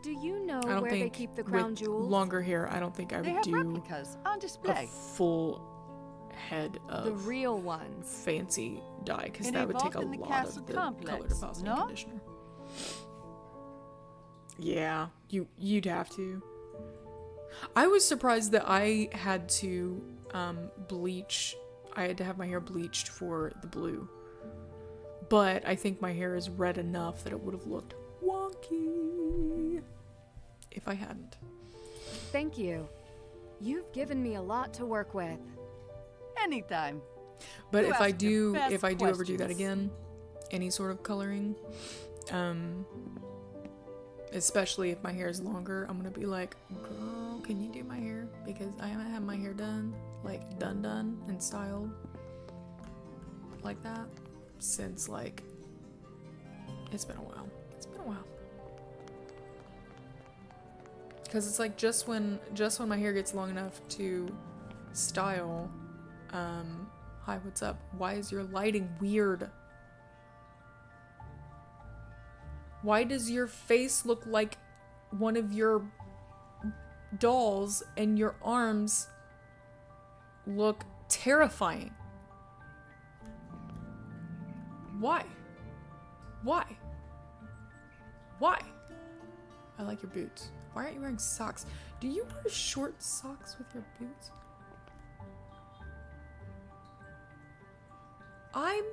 Do you know I don't where think they keep the crown with jewels? longer hair, I don't think I They would have do replicas on display. a full head of The real ones. fancy dye, because It that would take a evolved in the lot castle of the color complex, depositing no? conditioner. Yeah, you'd have to. I was surprised that I had to bleach. I had to have my hair bleached for the blue. But I think my hair is red enough that it would have looked wonky if I hadn't. Thank you. You've given me a lot to work with. Anytime. But You if I ask your do best ever do that questions. again, any sort of coloring, especially if my hair is longer, I'm gonna be like, girl, can you do my hair? Because I haven't had my hair done, like done and styled like that since like it's been a while. Because it's like just when my hair gets long enough to style. Hi, what's up? Why is your lighting weird? Why does your face look like one of your dolls and your arms look terrifying? Why? Why? Why? I like your boots. Why aren't you wearing socks? Do you wear short socks with your boots? I'm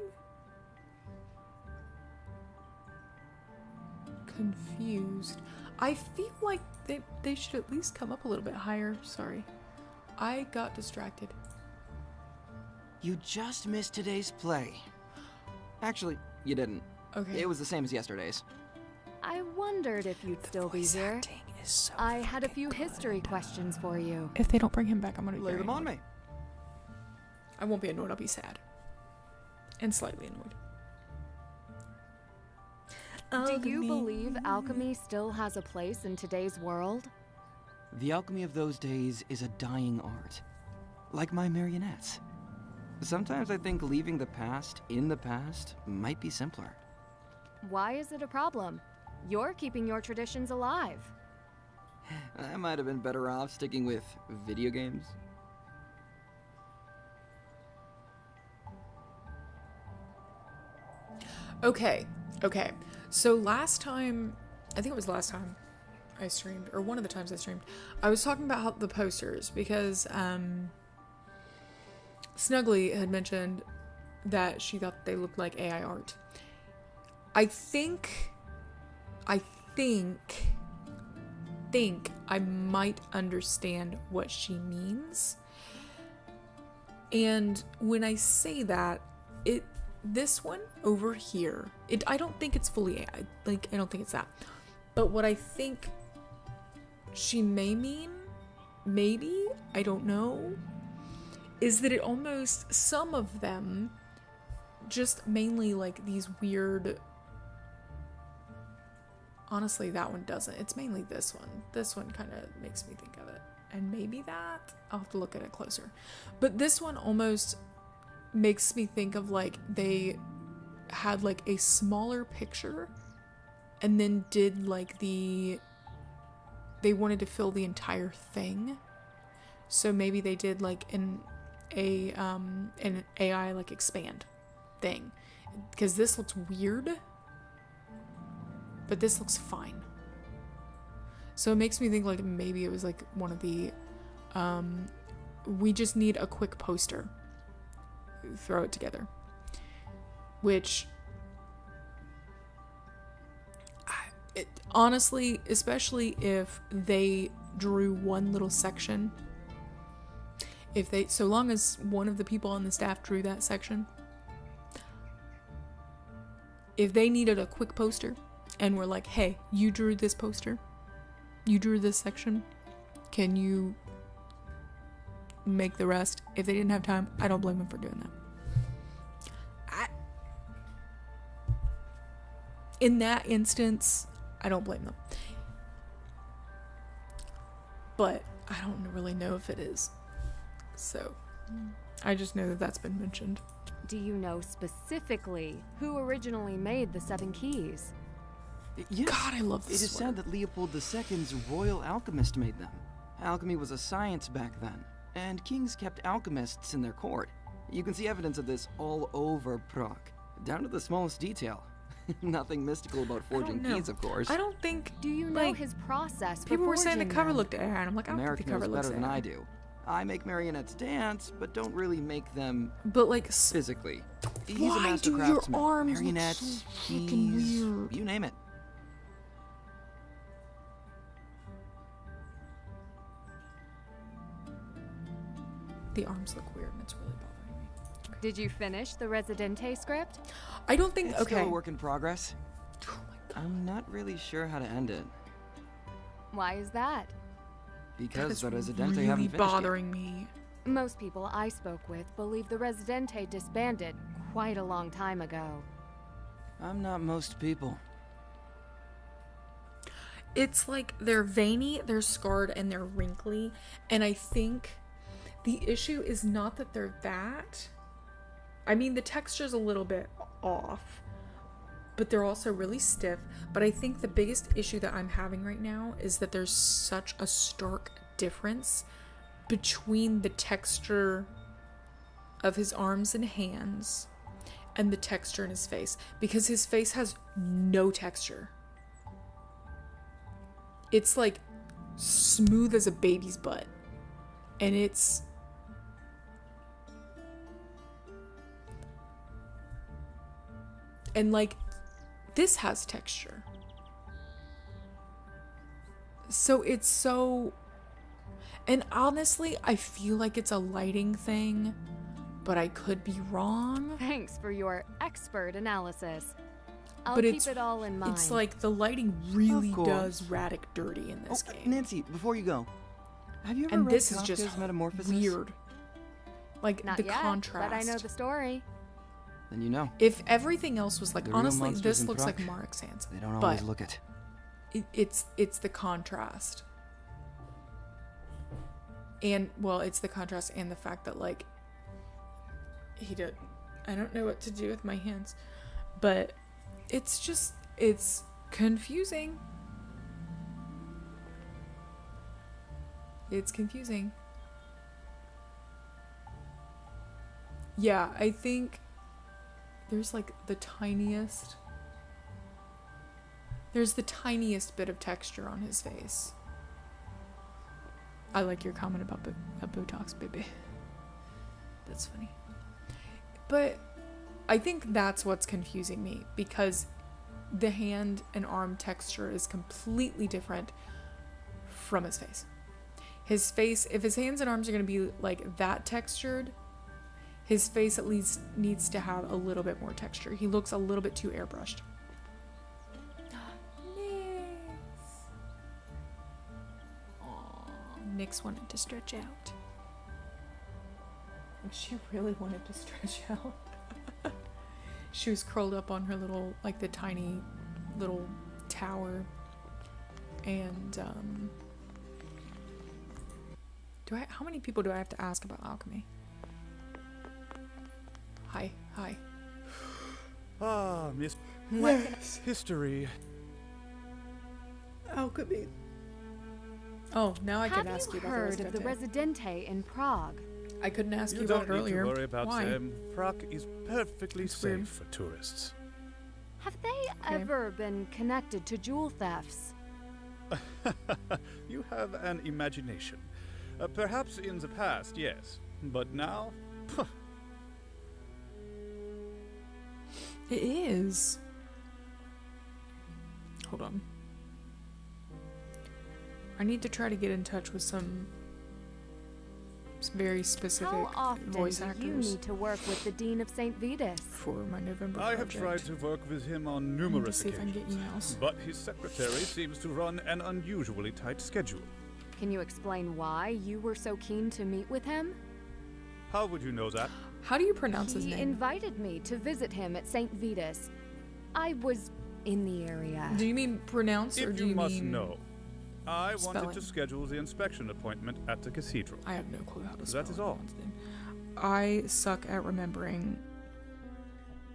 confused. I feel like they should at least come up a little bit higher. Sorry. I got distracted. You just missed today's play. Actually, you didn't. Okay. It was the same as yesterday's. I wondered if you'd still be here. I had a few history questions for you. If they don't bring him back, I'm gonna be Lay very them on annoyed. me. I won't be annoyed, I'll be sad. And slightly annoyed. Do you believe alchemy still has a place in today's world? The alchemy of those days is a dying art. Like my marionettes. Sometimes I think leaving the past in the past might be simpler. Why is it a problem? You're keeping your traditions alive. I might have been better off sticking with video games. Okay. So last time, I think it was last time I streamed, or one of the times I streamed, I was talking about how the posters, because Snuggly had mentioned that she thought they looked like AI art. I think I might understand what she means. And when I say that, this one over here, I don't think it's fully AI. Like, I don't think it's that. But what I think she may mean, maybe, I don't know, is that it almost, some of them, just mainly like these weird, honestly, that one doesn't. It's mainly this one. This one kind of makes me think of it. And maybe that, I'll have to look at it closer. But this one almost makes me think of like they had like a smaller picture and then did like they wanted to fill the entire thing. So maybe they did like an AI like expand thing. Because this looks weird, but this looks fine. So it makes me think like maybe it was like one of the we just need a quick poster. Throw it together. Which honestly, especially if they drew one little section, so long as one of the people on the staff drew that section, if they needed a quick poster and were like, hey, you drew this poster, you drew this section, can you make the rest? If they didn't have time, I don't blame them for doing that. In that instance, I don't blame them. But I don't really know if it is. So, I just know that that's been mentioned. Do you know specifically who originally made the 7 keys? Yes. God, I love this It is said that Leopold II's royal alchemist made them. Alchemy was a science back then, and kings kept alchemists in their court. You can see evidence of this all over Prague, down to the smallest detail. Nothing mystical about forging keys, of course. I don't think. Do you know his process for People were saying the forging cover them? looked and I'm like, I don't America think the cover knows looks better than I do. I make marionettes dance, but don't really make them. But like physically. He's a why master do your craftsman. arms look Marionettes, so keys, fucking weird? you name it. The arms look weird and it's really bothering me. Did you finish the Residente script? I don't think. It's Okay. still a work in progress. I'm not really sure how to end it. Why is that? Because the That's Residente really haven't finished bothering me. Most people I spoke with believe the Residente disbanded quite a long time ago. yet. I'm not most people. It's like they're veiny, they're scarred, and they're wrinkly. And I think the issue is not that they're that. I mean, the texture's a little bit off, but they're also really stiff. But I think the biggest issue that I'm having right now is that there's such a stark difference between the texture of his arms and hands and the texture in his face, because his face has no texture. It's like smooth as a baby's butt. And it's and like this has texture. So it's so, and honestly, I feel like it's a lighting thing, but I could be wrong. Thanks for your expert analysis. I'll But keep it's- it all in mind. It's like the lighting really Of course. does Radic dirty in this game. Nancy, before you go, have you ever And read this is Kafka's just Metamorphosis? weird. Like Not the yet, contrast. but I know the story. Then you know. If everything else was like, The real honestly, monsters this in looks Prague, like Marek Sands. They don't but always look it. it's the contrast. And well, it's the contrast and the fact that like I don't know what to do with my hands, but it's confusing. It's confusing. Yeah, I think there's like the tiniest bit of texture on his face. I like your comment about Botox, baby. That's funny. But I think that's what's confusing me, because the hand and arm texture is completely different from his face. His face, if his hands and arms are going to be like that textured, his face at least needs to have a little bit more texture. He looks a little bit too airbrushed. Nyx wanted to stretch out. She really wanted to stretch out. She was curled up on her little, like the tiny little tower. And, how many people do I have to ask about alchemy? Hi. Ah, Miss. What? Yes, history. Alchemy. Oh, now I can ask you about heard of the Residente in Prague? I couldn't ask you, You about don't it need earlier. to worry about Why? them. Prague is perfectly It's safe weird. for tourists. Have they ever been connected to jewel thefts? You have an imagination. Perhaps in the past, yes. But now? Pah. It is. Hold on. I need to try to get in touch with some very specific How often voice do you actors need to work with the Dean of St. Vitus? for my November I have project. tried to work with him on I need to numerous see if I can occasions, get emails. but his secretary seems to run an unusually tight schedule. Can you explain why you were so keen to meet with him? How would you know that? How do you pronounce his He name? invited me to visit him at St. Vitus. I was in the area. Do you mean pronounce or If do you you must mean know, I wanted spelling? to schedule the inspection appointment at the cathedral. I have no clue how to spell That is all. anyone's name. I suck at remembering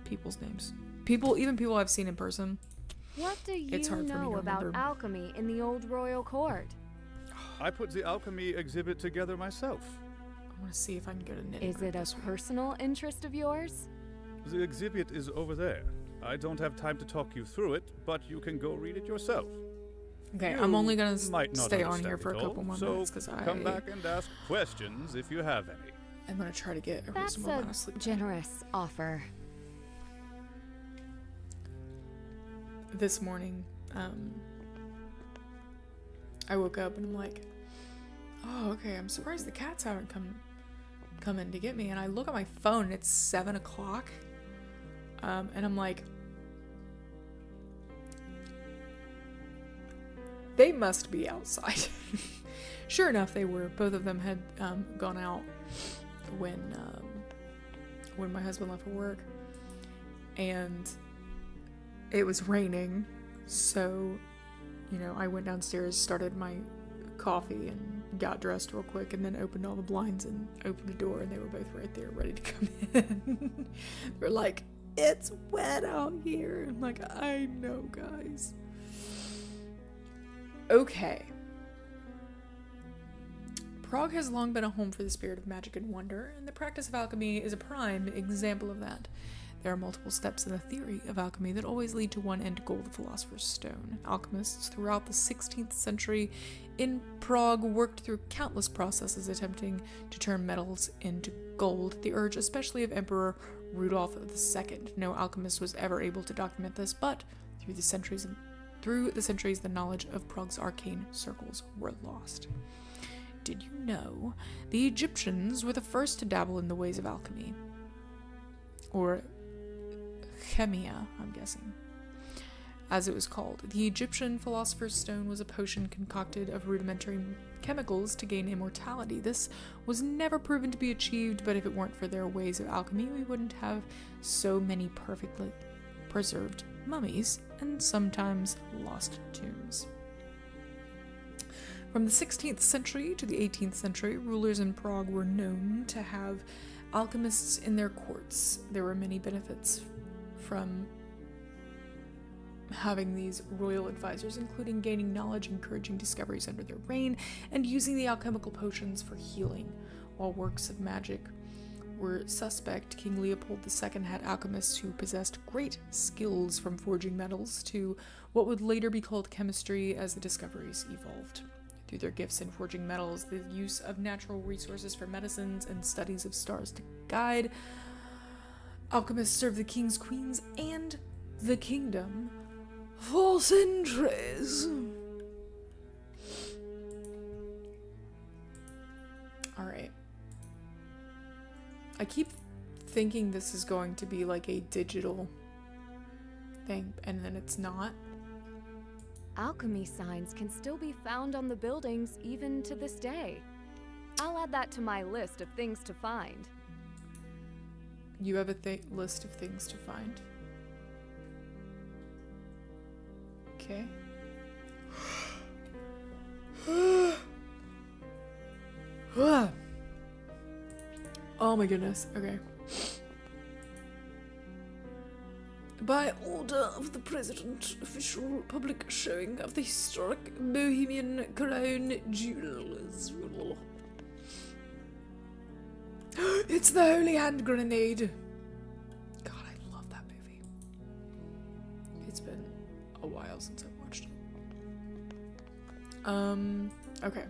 people's names. Even people I've seen in person. What do you It's hard for me know to about remember. alchemy in the old royal court? I put the alchemy exhibit together myself. I want to see if I can get a nitty. Is it a personal interest of yours? The exhibit is over there. I don't have time to talk you through it, but you can go read it yourself. Okay, You I'm only gonna might not stay on understand here for a it all, couple more so minutes because come back and ask questions if you have any. I'm gonna try to get a That's reasonable amount of a sleep. generous offer. This morning, I woke up and I'm like, oh, okay, I'm surprised the cats haven't come in to get me. And I look at my phone and it's 7 o'clock. And I'm like, they must be outside. Sure enough, they were. Both of them had gone out when my husband left for work. And it was raining, so, you know, I went downstairs, started my coffee, and got dressed real quick, and then opened all the blinds and opened the door, and they were both right there, ready to come in. They're like, it's wet out here. I'm like, I know, guys. Okay. Prague has long been a home for the spirit of magic and wonder, and the practice of alchemy is a prime example of that. There are multiple steps in the theory of alchemy that always lead to one end goal, the Philosopher's Stone. Alchemists throughout the 16th century in Prague worked through countless processes attempting to turn metals into gold, the urge especially of Emperor Rudolf II. No alchemist was ever able to document this, but through the centuries, the knowledge of Prague's arcane circles were lost. Did you know the Egyptians were the first to dabble in the ways of alchemy? Or chemia, I'm guessing, as it was called. The Egyptian Philosopher's Stone was a potion concocted of rudimentary chemicals to gain immortality. This was never proven to be achieved, but if it weren't for their ways of alchemy, we wouldn't have so many perfectly preserved mummies and sometimes lost tombs. From the 16th century to the 18th century, rulers in Prague were known to have alchemists in their courts. There were many benefits from having these royal advisors, including gaining knowledge, encouraging discoveries under their reign, and using the alchemical potions for healing. While works of magic were suspect, King Leopold II had alchemists who possessed great skills, from forging metals to what would later be called chemistry as the discoveries evolved. Through their gifts in forging metals, the use of natural resources for medicines, and studies of stars to guide, alchemists served the kings, queens, and the kingdom for centuries. Alright. I keep thinking this is going to be like a digital thing, and then it's not. Alchemy signs can still be found on the buildings even to this day. I'll add that to my list of things to find. You have a list of things to find. Okay. Oh my goodness. Okay. By order of the President, official public showing of the historic Bohemian Crown Jewels. It's the Holy Hand Grenade. God, I love that movie. It's been a while since I've watched it. Okay.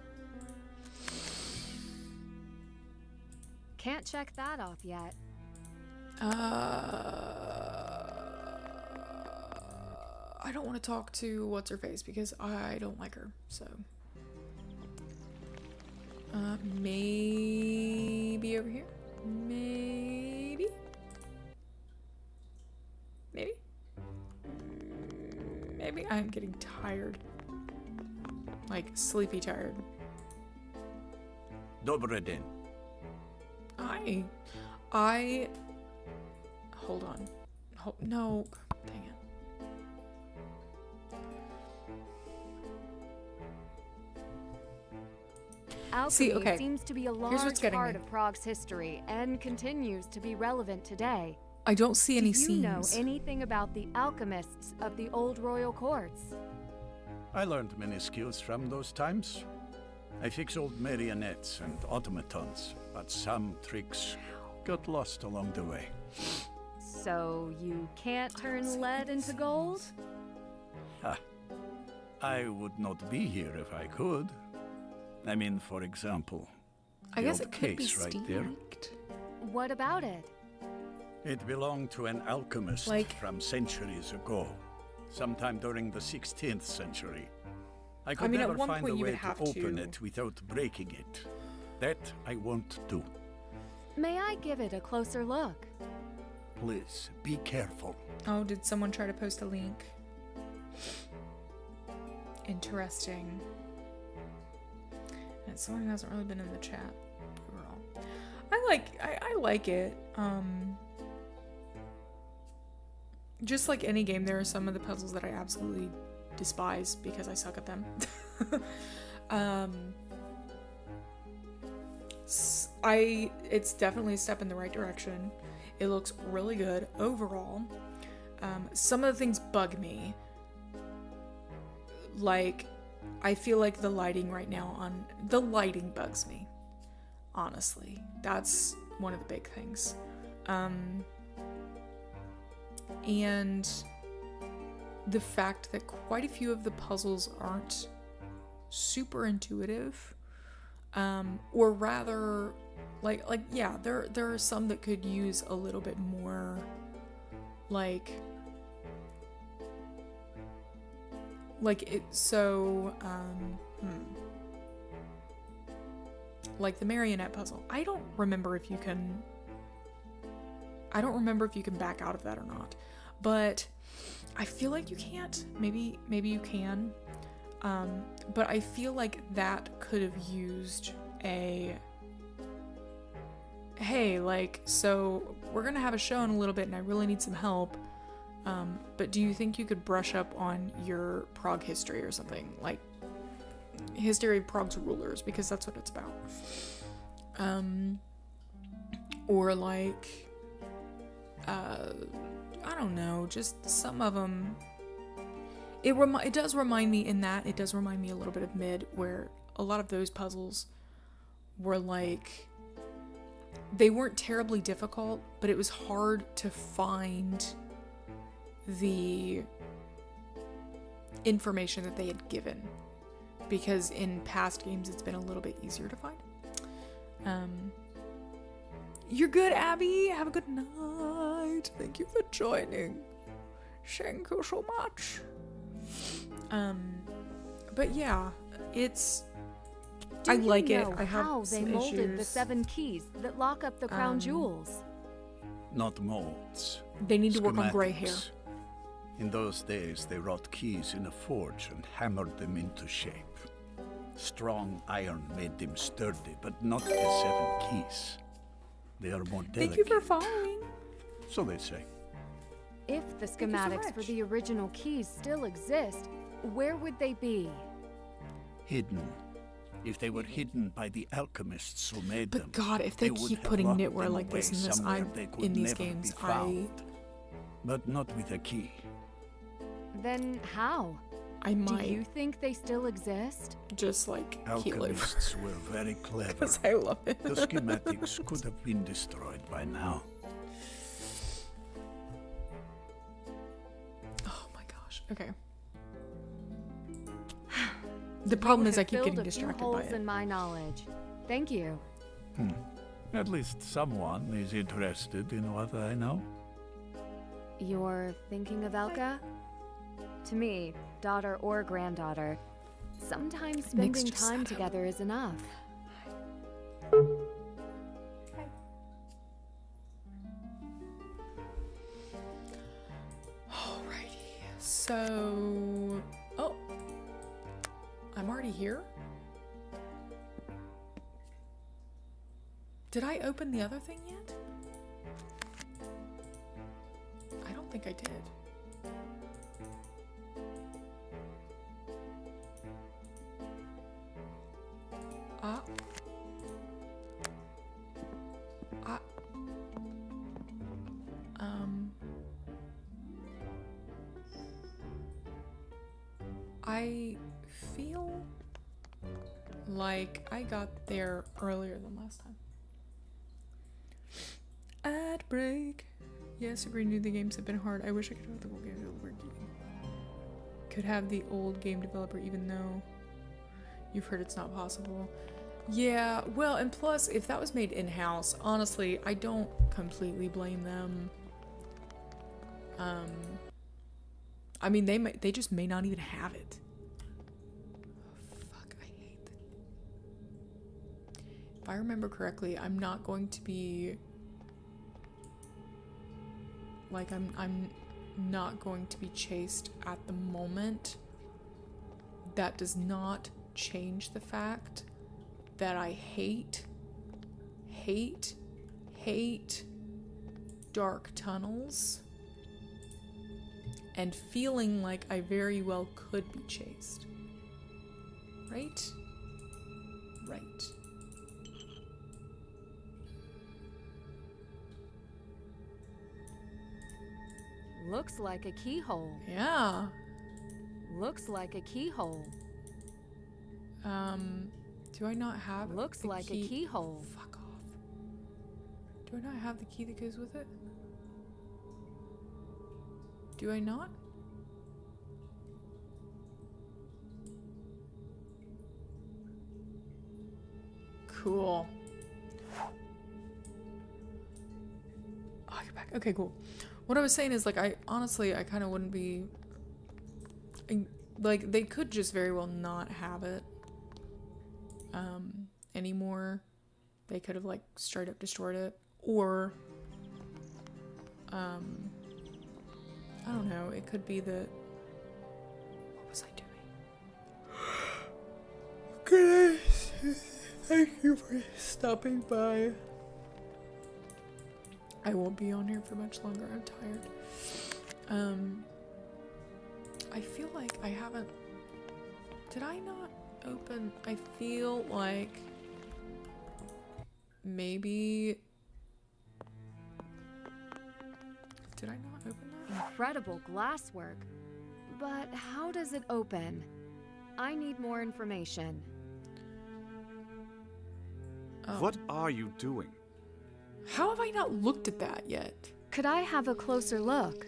Can't check that off yet. I don't want to talk to what's-her-face because I don't like her, so. Maybe over here? Maybe? Maybe? Maybe? I'm getting tired. Like, sleepy tired. Dobre den. I... Hold on. No. Dang it. Alchemy See, okay. seems to be a Here's large what's getting part me. of Prague's history and continues to be relevant today. I don't see any Do you know seams. anything about the alchemists of the old royal courts? I learned many skills from those times. I fixed old marionettes and automatons, but some tricks got lost along the way. So you can't turn lead into gold? I would not be here if I could. I mean, for example, I the guess old it could be case right there. steamed. What about it? It belonged to an alchemist from centuries ago, sometime during the 16th century. I could mean, at never one find point a you way would to have open to- it without breaking it. That I won't do. May I give it a closer look? Please, be careful. Oh, did someone try to post a link? Interesting. And someone who hasn't really been in the chat overall. I like it. Just like any game, there are some of the puzzles that I absolutely despise because I suck at them. It's definitely a step in the right direction. It looks really good overall. Some of the things bug me. Like, I feel like the lighting right now the lighting bugs me. Honestly, that's one of the big things. And the fact that quite a few of the puzzles aren't super intuitive, or rather, yeah, there are some that could use a little bit more, like it. So, like the marionette puzzle. I don't remember if you can back out of that or not, but I feel like you can't. Maybe you can. But I feel like that could have used hey, so we're gonna have a show in a little bit and I really need some help. But do you think you could brush up on your Prague history or something? Like, history of Prague's rulers, because that's what it's about. Or like, I don't know, just some of them. It does remind me in that, it does remind me a little bit of Mid, where a lot of those puzzles were like, they weren't terribly difficult, but it was hard to find the information that they had given, because in past games it's been a little bit easier to find. You're good, Abby. Have a good night. Thank you for joining. Thank you so much. But yeah, I like it. I have how they some molded the issues. 7 keys that lock up the crown jewels. Not molds. They need to work on gray hair. Schematics. In those days, they wrought keys in a forge and hammered them into shape. Strong iron made them sturdy, but not the 7 keys. They are more delicate. Thank you for following. So they say. If the you so schematics for much. the original keys still exist, where would they be? Hidden. If they were hidden by the alchemists who made them. But God, if they would keep have putting locked knitwear them like this away in this, somewhere they could in these never be games, found. But not with a key. Then how? I might. Do you think they still exist? Just like keel over. Alchemists were very clever. 'Cause I love it. The schematics could have been destroyed by now. Oh my gosh. Okay. The problem is I keep Filled getting a few distracted by holes it. in my knowledge. Thank you. At least someone is interested in what I know. You're thinking of Elka? To me, daughter or granddaughter, sometimes spending just time said it. together is enough. So, oh, I'm already here? Did I open the other thing yet? I don't think I did. I feel like I got there earlier than last time. Ad break. Yes, agree. Knew the games have been hard. I wish I could have the old game developer. Could have the old game developer, even though you've heard it's not possible. Yeah, well, and plus, if that was made in-house, honestly, I don't completely blame them. I mean, they just may not even have it. Fuck, I hate that. If I remember correctly, I'm not going to be like I'm not going to be chased at the moment. That does not change the fact that I hate dark tunnels and feeling like I very well could be chased. Right? Right. Looks like a keyhole. Yeah. Looks like a keyhole. Do I not have Looks the like key? a keyhole. Fuck off. Do I not have the key that goes with it? Do I not? Cool. Oh, you're back. Okay, cool. What I was saying is, like, I honestly, I kind of wouldn't be... like, they could just very well not have it anymore. They could have, like, straight up destroyed it. Or, I don't know, it could be that... What was I doing? Thank you for stopping by. I won't be on here for much longer, I'm tired. I feel like I haven't... Did I not open... I feel like... Maybe... Did I not open that? Incredible glasswork. But how does it open? I need more information. What are you doing? How have I not looked at that yet? Could I have a closer look?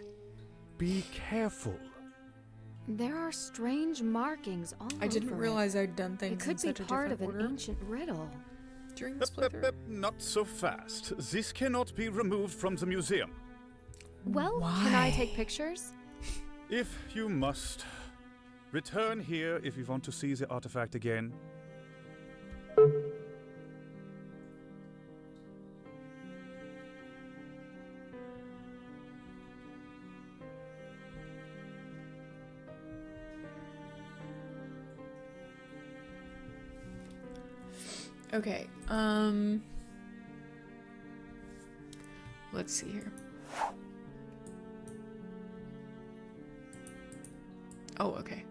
Be careful. There are strange markings all over I didn't realize I'd done things It could in be such a part different of an order. ancient riddle. During this playthrough? Not so fast. This cannot be removed from the museum. Well, can I take pictures? If you must. Return here if you want to see the artifact again. Okay, let's see here. Oh, okay.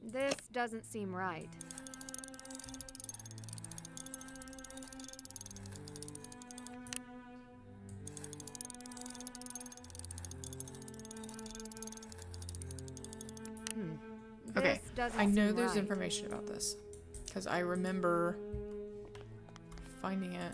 This doesn't seem right. Okay, This doesn't I know seem there's right. information about this because I remember finding it.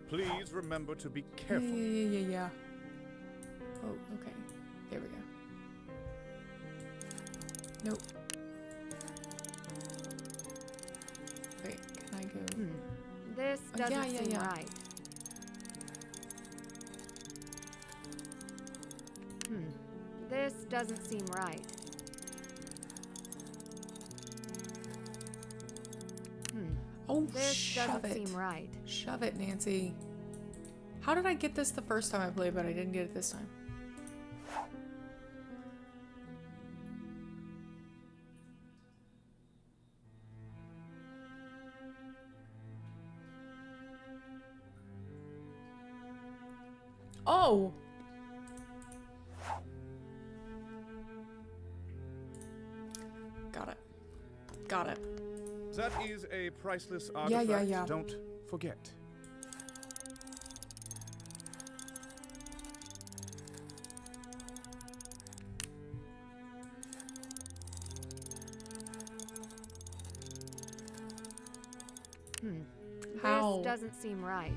Please remember to be careful. Yeah. Oh, okay. There we go. Nope. Wait, can I go? This Oh, doesn't seem yeah. right. This doesn't seem right. Oh, This shove doesn't it. seem right. Shove it, Nancy. How did I get this the first time I played, but I didn't get it this time? Oh! Got it. That is a priceless artifact. Yeah. Don't forget. How? This doesn't seem right.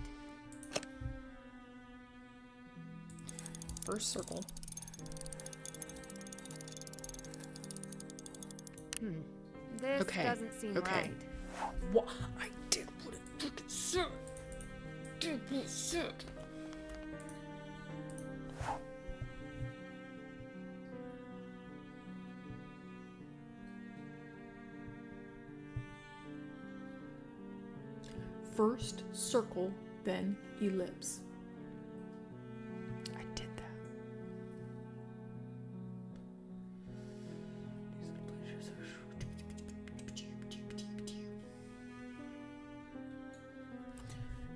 First circle. This Okay. doesn't seem Okay. right. What? I did what it freaking said. Did what it said. First circle, then ellipse. I did that.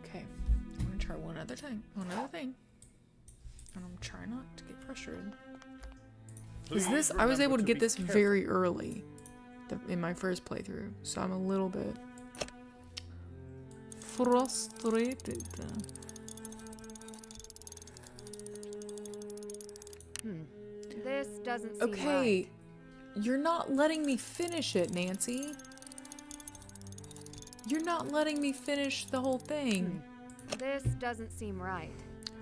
Okay, I'm gonna try one other thing. And I'm trying not to get frustrated. Is this? I was able to get this very early in my first playthrough, so I'm a little bit frustrated. This doesn't seem Okay, right. you're not letting me finish it, Nancy. You're not letting me finish the whole thing. This doesn't seem right.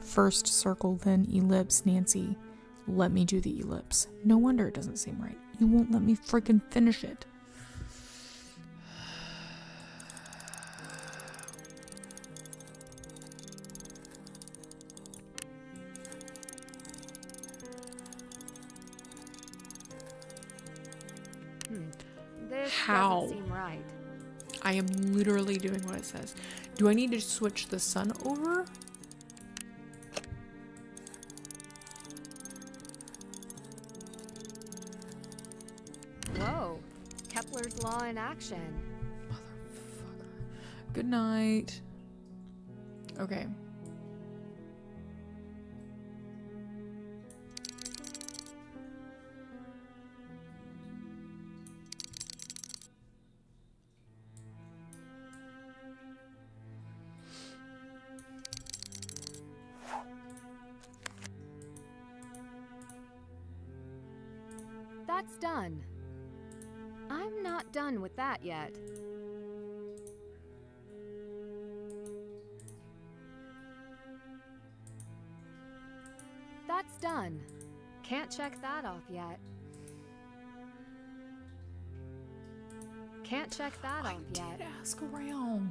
First circle, then ellipse, Nancy. Let me do the ellipse. No wonder it doesn't seem right. You won't let me freaking finish it. This How? doesn't seem right. I am literally doing what it says. Do I need to switch the sun over? Whoa. Kepler's law in action. Good night. Okay. That's done. I'm not done with that yet. That's done. Can't check that off yet. Can't check that off yet. Ask around.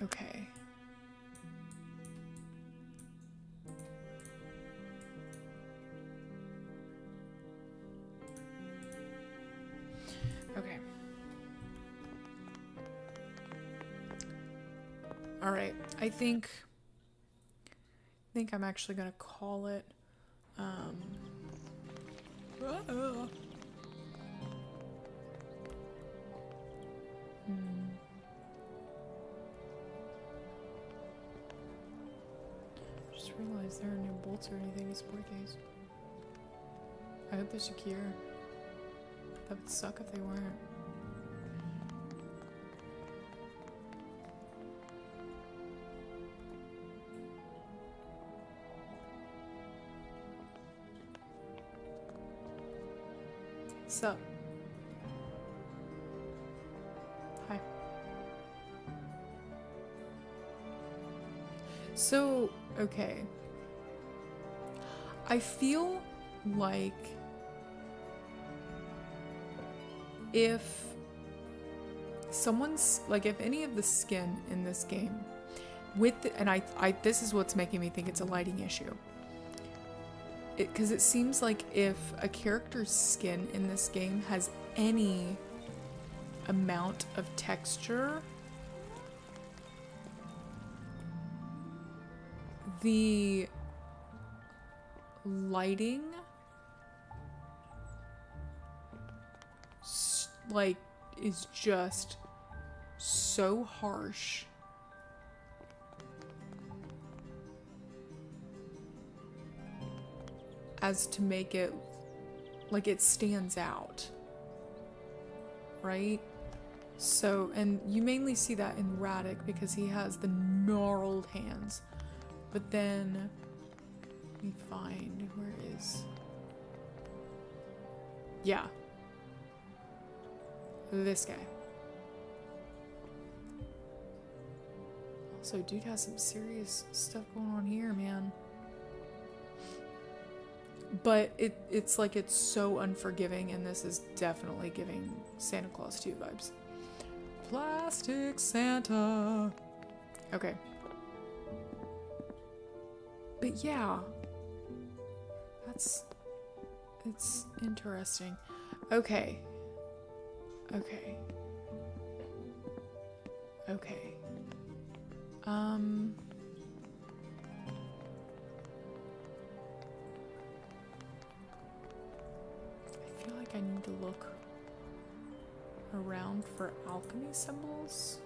Okay. Okay. All right. I think I'm actually gonna call it. Just realized there are no bolts or anything to support these. I hope they're secure. That would suck if they weren't. Sup? Hi. So, okay. I feel like if someone's, like, if any of the skin in this game with the, and I this is what's making me think it's a lighting issue. Because it seems like if a character's skin in this game has any amount of texture, the lighting like is just so harsh. As to make it like it stands out, right? So, and you mainly see that in Radek because he has the gnarled hands. But then, let me find, where is, yeah, this guy. So dude has some serious stuff going on here, man. But it's like it's so unforgiving, and this is definitely giving Santa Claus 2 vibes. Plastic Santa. Okay. But yeah. It's interesting. Okay. Okay. Okay. I feel like I need to look around for alchemy symbols.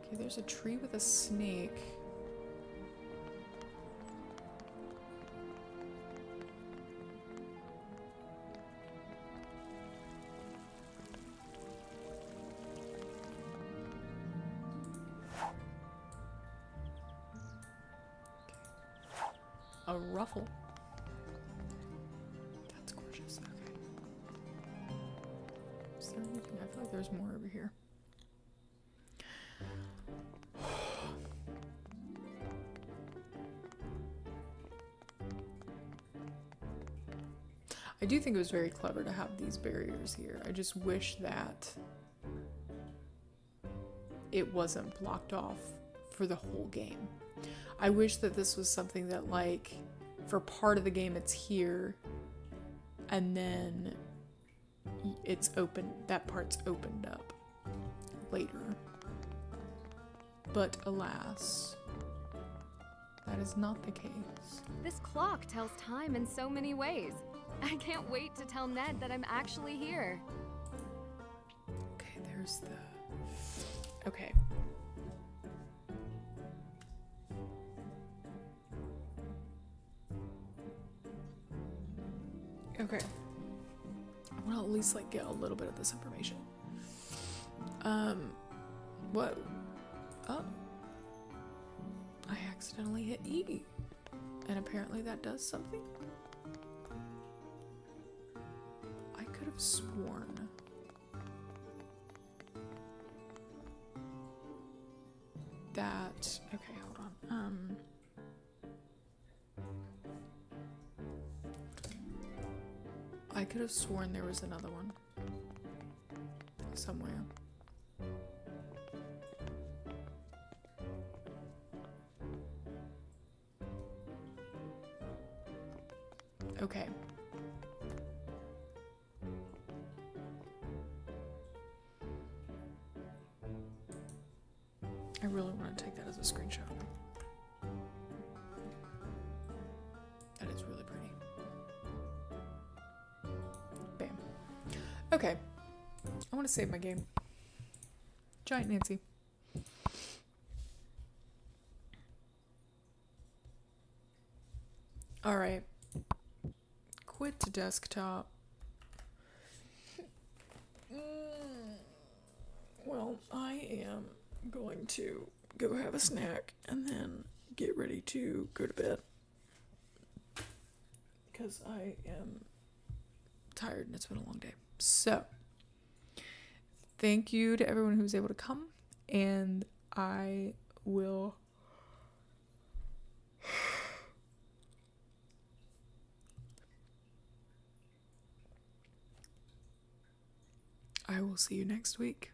Okay, there's a tree with a snake. A ruffle. That's gorgeous. Okay. Is there anything? I feel like there's more over here. I do think it was very clever to have these barriers here. I just wish that it wasn't blocked off for the whole game. I wish that this was something that, like, for part of the game it's here, and then it's open, that part's opened up later. But alas, that is not the case. This clock tells time in so many ways. I can't wait to tell Ned that I'm actually here. Okay, there's the... Okay. Okay. I want to at least, like, get a little bit of this information. What? Oh. I accidentally hit E. And apparently that does something? I could have sworn that... Okay, hold on. I could have sworn there was another one somewhere. Okay. I really want to take that as a screenshot. That is really pretty. Bam. Okay. I want to save my game. Giant Nancy. Alright. Quit to desktop. Well, I am going to go have a snack and then get ready to go to bed. Because I am tired and it's been a long day. So, thank you to everyone who was able to come. and I will see you next week.